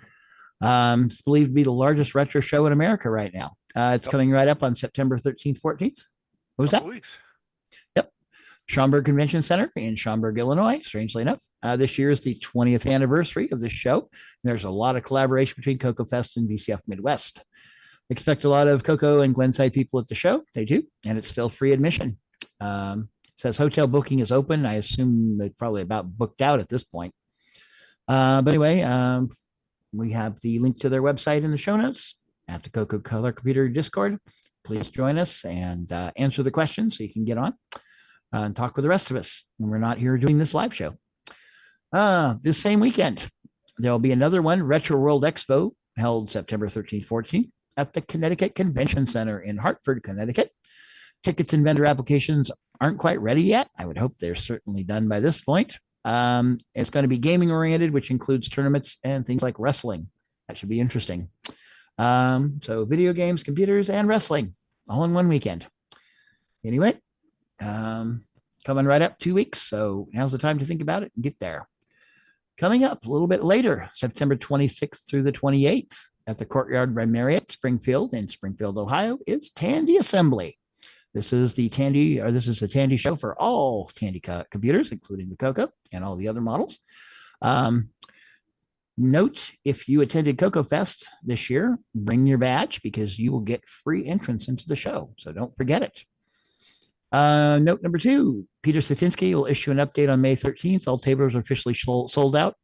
It's believed to be the largest retro show in America right now. It's coming right up on September 13th, 14th. What was that? Weeks. Yep. Schaumburg Convention Center in Schaumburg, Illinois, strangely enough. This year is the 20th anniversary of this show. There's a lot of collaboration between CocoFest and VCF Midwest. Expect a lot of Coco and Glenside people at the show. They do, and it's still free admission. Says hotel booking is open. I assume they're probably about booked out at this point. But anyway, we have the link to their website in the show notes at the Coco Color Computer Discord. Please join us and answer the questions so you can get on and talk with the rest of us when we're not here doing this live show. This same weekend, there'll be another one, Retro World Expo, held September 13th, 14th at the Connecticut Convention Center in Hartford, Connecticut. Tickets and vendor applications aren't quite ready yet. I would hope they're certainly done by this point. It's going to be gaming oriented, which includes tournaments and things like wrestling. That should be interesting. So video games, computers, and wrestling all in one weekend. Anyway, coming right up 2 weeks. So now's the time to think about it and get there. Coming up a little bit later, September 26th through the 28th at the Courtyard by Marriott, Springfield in Springfield, Ohio, is Tandy Assembly. This is the Tandy show for all Tandy computers, including the CoCo and all the other models. Note, if you attended CocoFest this year, bring your badge because you will get free entrance into the show. So don't forget it. Note number 2, Peter Satinsky will issue an update on May 13th. All tables are officially sold out.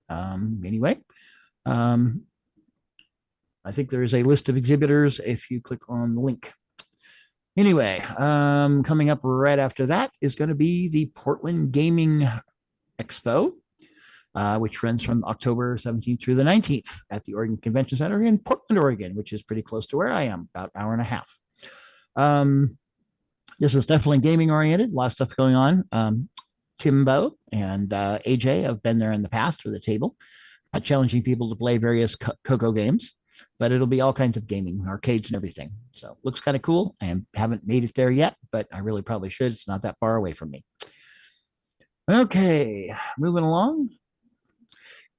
Anyway, I think there is a list of exhibitors if you click on the link. Anyway, coming up right after that is going to be the Portland Gaming Expo, which runs from October 17th through the 19th at the Oregon Convention Center in Portland, Oregon, which is pretty close to where I am, about an hour and a half. This is definitely gaming oriented, a lot of stuff going on. Timbo and AJ have been there in the past for the table, challenging people to play various CoCo games, but it'll be all kinds of gaming, arcades and everything. So looks kind of cool. I haven't made it there yet, but I really probably should. It's not that far away from me. Okay, moving along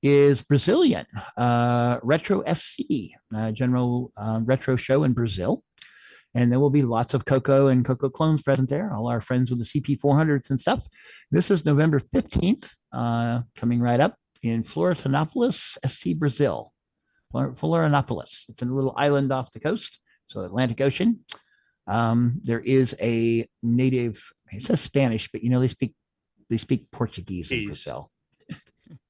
is Brazilian Retro SC, general retro show in Brazil. And there will be lots of CoCo and CoCo clones present there, all our friends with the CP400s and stuff. This is November 15th, coming right up in Florianópolis, SC, Brazil. Florianópolis. It's in a little island off the coast, so Atlantic Ocean. There is a native, it says Spanish, but you know, they speak Portuguese in Brazil.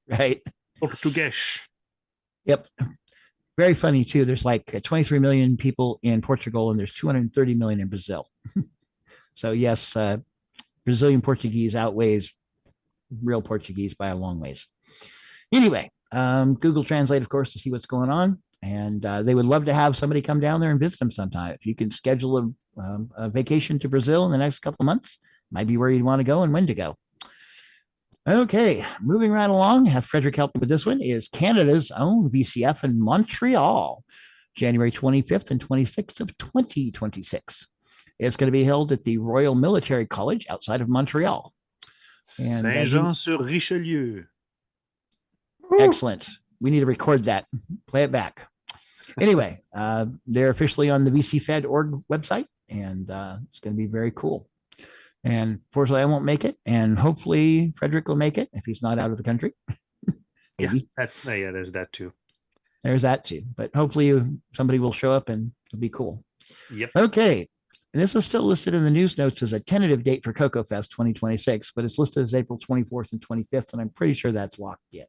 Right? Portuguese. Yep. Very funny too. There's like 23 million people in Portugal and there's 230 million in Brazil. So yes, Brazilian Portuguese outweighs real Portuguese by a long ways. Anyway, Google Translate, of course, to see what's going on. And they would love to have somebody come down there and visit them sometime. If you can schedule a vacation to Brazil in the next couple of months, might be where you'd want to go and when to go. Okay, moving right along, have Frederick help with this one, is Canada's own VCF in Montreal, January 25th and 26th of 2026. It's going to be held at the Royal Military College outside of Montreal. Saint-Jean-sur-Richelieu. Excellent. We need to record that. Play it back. Anyway, they're officially on the VCFed.org website, and it's going to be very cool. And fortunately, I won't make it. And hopefully, Frederick will make it if he's not out of the country. Maybe. Yeah, there's that too. There's that too. But hopefully, somebody will show up and it'll be cool. Yep. Okay. And this is still listed in the news notes as a tentative date for CocoFest 2026, but it's listed as April 24th and 25th, and I'm pretty sure that's locked in.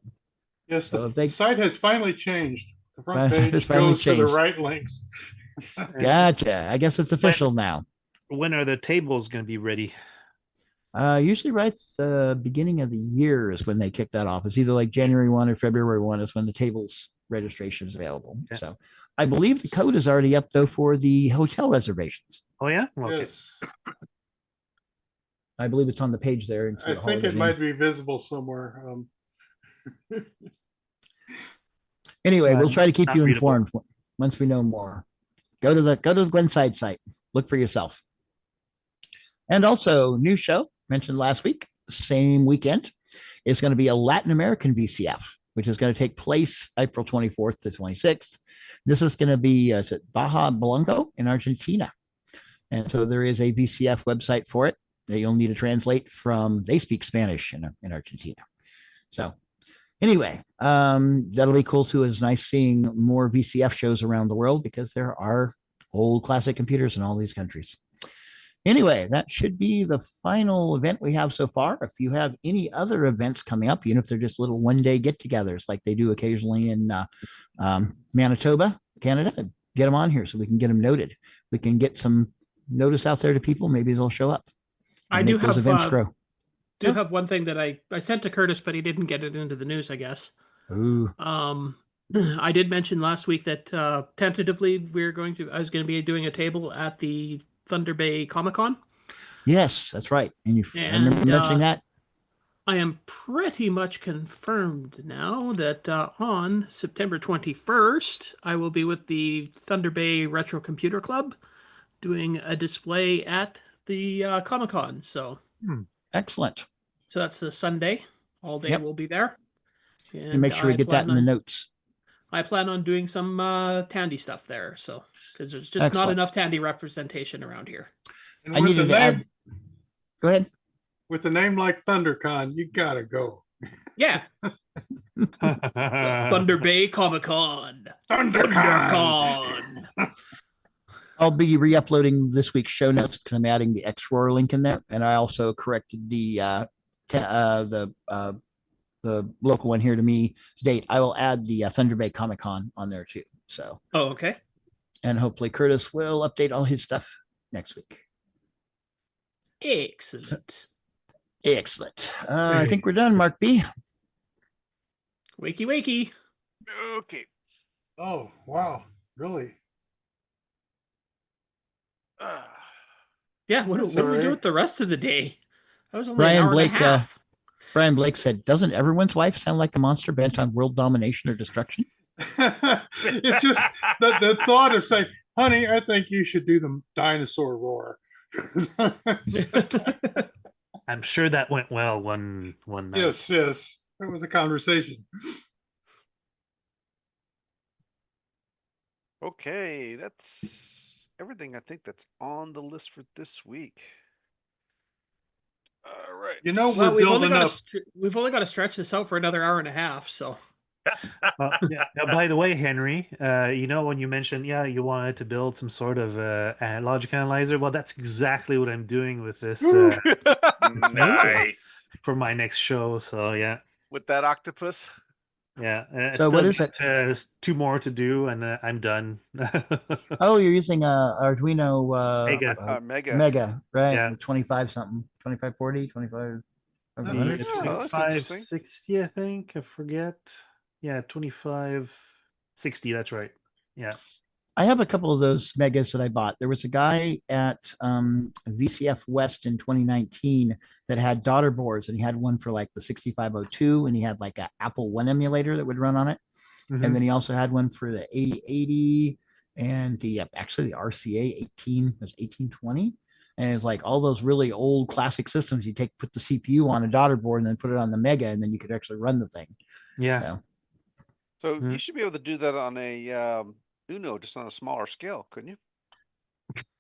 Yes, the site has finally changed. The front page goes to the right links. Gotcha. I guess it's official now. When are the tables going to be ready? Usually right at the beginning of the year is when they kick that off. It's either like January 1 or February 1 is when the tables registration is available. Okay. So I believe the code is already up, though, for the hotel reservations. Oh, yeah? Okay. Yes. I believe it's on the page there. I think it might be visible somewhere. Anyway, we'll try to keep you informed once we know more. Go to the Glenside site. Look for yourself. And also, new show mentioned last week, same weekend, is going to be a Latin American VCF, which is going to take place April 24th to 26th. This is going to be is it Bahia Blanco in Argentina. And so there is a VCF website for it that you'll need to translate from. They speak Spanish in Argentina. So anyway, that'll be cool too. It's nice seeing more VCF shows around the world because there are old classic computers in all these countries. Anyway, that should be the final event we have so far. If you have any other events coming up, even if they're just little one-day get-togethers like they do occasionally in Manitoba, Canada, get them on here so we can get them noted. We can get some notice out there to people. Maybe they'll show up. I do have events grow. Have one thing that I sent to Curtis, but he didn't get it into the news, I guess. Ooh. I did mention last week that tentatively I was going to be doing a table at the Thunder Bay Comic-Con. Yes, that's right. And I remember mentioning that. I am pretty much confirmed now that on September 21st, I will be with the Thunder Bay Retro Computer Club doing a display at the Comic-Con. So excellent. So that's the Sunday. All day we'll be there. And make sure we get that in the notes. I plan on doing some Tandy stuff there. So because there's just not enough Tandy representation around here. And I needed to add. Go ahead. With a name like ThunderCon, you gotta go. Yeah. Thunder Bay Comic-Con. ThunderCon. I'll be re-uploading this week's show notes because I'm adding the XROAR link in there, and I also corrected the local one here to me date. I will add the Thunder Bay Comic-Con on there too. So. Oh, okay. And hopefully Curtis will update all his stuff next week. Excellent. Excellent. I think we're done, MarcB. Wakey. Okay. Oh, wow. Really? Yeah, what do we do with the rest of the day? That was only Brian an hour Blake, and a half. Brian Blake said, doesn't everyone's wife sound like a monster bent on world domination or destruction? It's just the thought of saying, honey, I think you should do the dinosaur roar. I'm sure that went well one night. Yes. That was a conversation. Okay, that's everything I think that's on the list for this week. All right. You know, we've only got to stretch this out for another hour and a half. So. By the way, Henry, when you mentioned, you wanted to build some sort of logic analyzer, well, that's exactly what I'm doing with this. Nice. For my next show. So, yeah. With that octopus? Yeah. So what is it? There's 2 more to do, and I'm done. Oh, you're using Arduino Mega, right? Yeah. 25 something, 2540, 25. 2560, I think. I forget. Yeah, 2560. That's right. Yeah. I have a couple of those Megas that I bought. There was a guy at VCF West in 2019 that had daughter boards, and he had one for like the 6502, and he had like an Apple One emulator that would run on it. Mm-hmm. And then he also had one for the 8080 and the RCA 1820. And it's like all those really old classic systems. You put the CPU on a daughter board and then put it on the Mega, and then you could actually run the thing. Yeah. So you should be able to do that on a Uno, just on a smaller scale, couldn't you?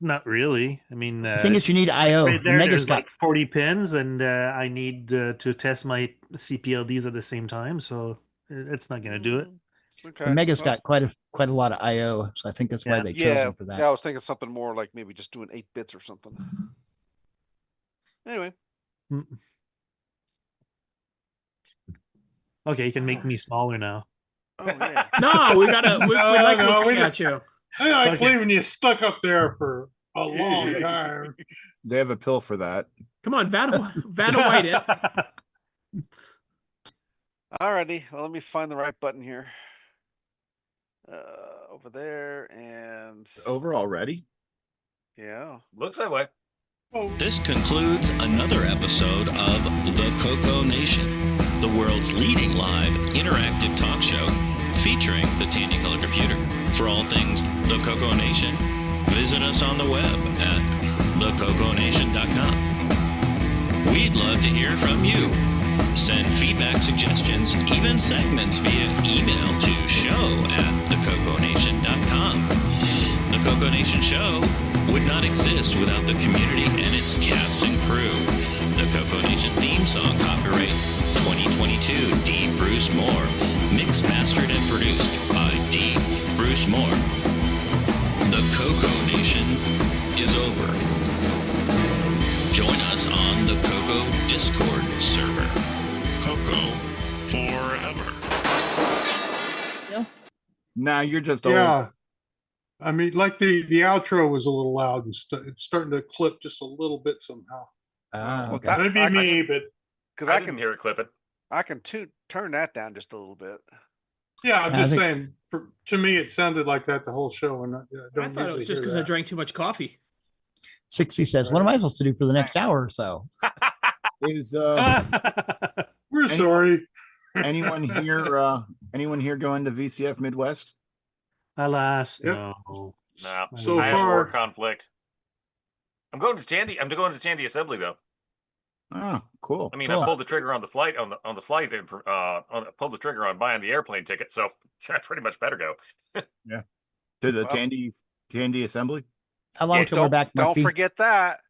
Not really. I mean, the thing is, you need I/O. Right there's like 40 pins, and I need to test my CPLDs at the same time, so it's not going to do it. Okay. The Mega's got quite a lot of I/O, so I think that's why they chose them for that. Yeah, I was thinking something more like maybe just doing 8 bits or something. Anyway. Okay, you can make me smaller now. Oh yeah. No, we like looking at you. I like leaving you stuck up there for a long time. They have a pill for that. Come on, Vanna White it. Alrighty, well, let me find the right button here. Over there, and over already. Yeah, looks that way. This concludes another episode of the CoCoNation, the world's leading live interactive talk show featuring the Tandy Color Computer. For all things the CoCoNation, visit us on the web at thecoconation.com. We'd love to hear from you. Send feedback, suggestions, even segments via email to show@thecoconation.com. The Coco Nation Show would not exist without the community and its cast and crew. The Coco Nation theme song, copyright 2022, D. Bruce Moore. Mixed, mastered, and produced by D. Bruce Moore. The Coco Nation is over. Join us on the Coco Discord server. Coco forever. Now you're just old. Yeah. I mean, like the outro was a little loud and it's starting to clip just a little bit somehow. Okay. Maybe me, but because I can hear it clipping. I can turn that down just a little bit. Yeah, I'm just saying. To me, it sounded like that the whole show, and I don't. I thought it was just because I drank too much coffee. Sixxie says, "What am I supposed to do for the next hour or so?" Is we're sorry. Anyone here? Anyone here going to VCF Midwest? Alas, Yep. no. No, So I have a far- war conflict. I'm going to Tandy Assembly though. Oh, cool. I mean, cool. I pulled the trigger on the flight on the flight and pulled the trigger on buying the airplane ticket, so I pretty much better go. Yeah. To the Tandy Assembly. How long till we're back? Don't MarcB? forget that.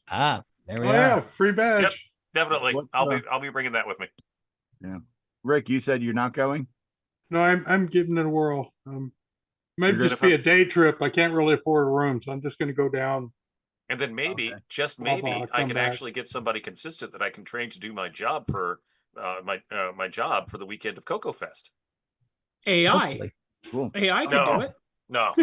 Ah, there we Oh are. yeah, free badge. Yep, definitely. What, I'll be bringing that with me. Yeah. Rick, you said you're not going? No, I'm giving it a whirl. Maybe You're just gonna be a day trip. I can't really afford a room, so I'm just going to go down. And then maybe, just Blah, maybe, blah, I come can back. actually get somebody consistent that I can train to do my job for my job for the weekend of CoCo Fest. AI. Hopefully. Cool. AI can do it. No.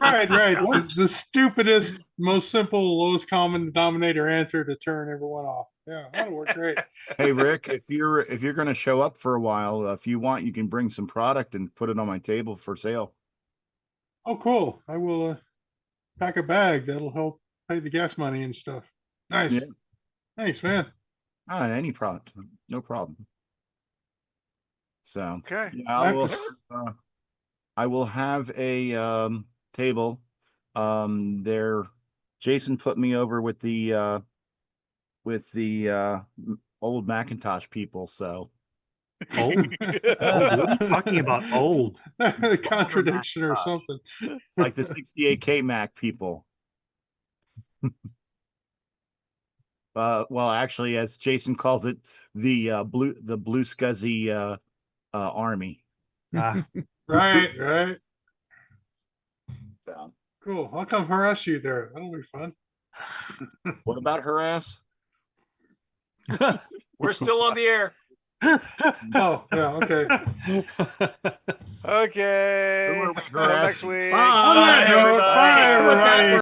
Right. The stupidest, most simple, lowest common denominator answer to turn everyone off. Yeah, that'll work great. Hey Rick, if you're going to show up for a while, if you want, you can bring some product and put it on my table for sale. Oh, cool. I will pack a bag. That'll help pay the gas money and stuff. Nice. Yeah. Thanks, man. Any product, no problem. So Okay. yeah, I will have a table. There, Jason put me over with the old Macintosh people. So Old? What are you talking about old? The contradiction or something. Like the 68K Mac people. Well, actually, as Jason calls it, the blue scuzzy army. Ah. Right. So, Cool. I'll come harass you there. That'll be fun. what about harass? We're still on the air. Oh, yeah, okay. Okay. Who are we Till harassing? next week. Bye, everybody.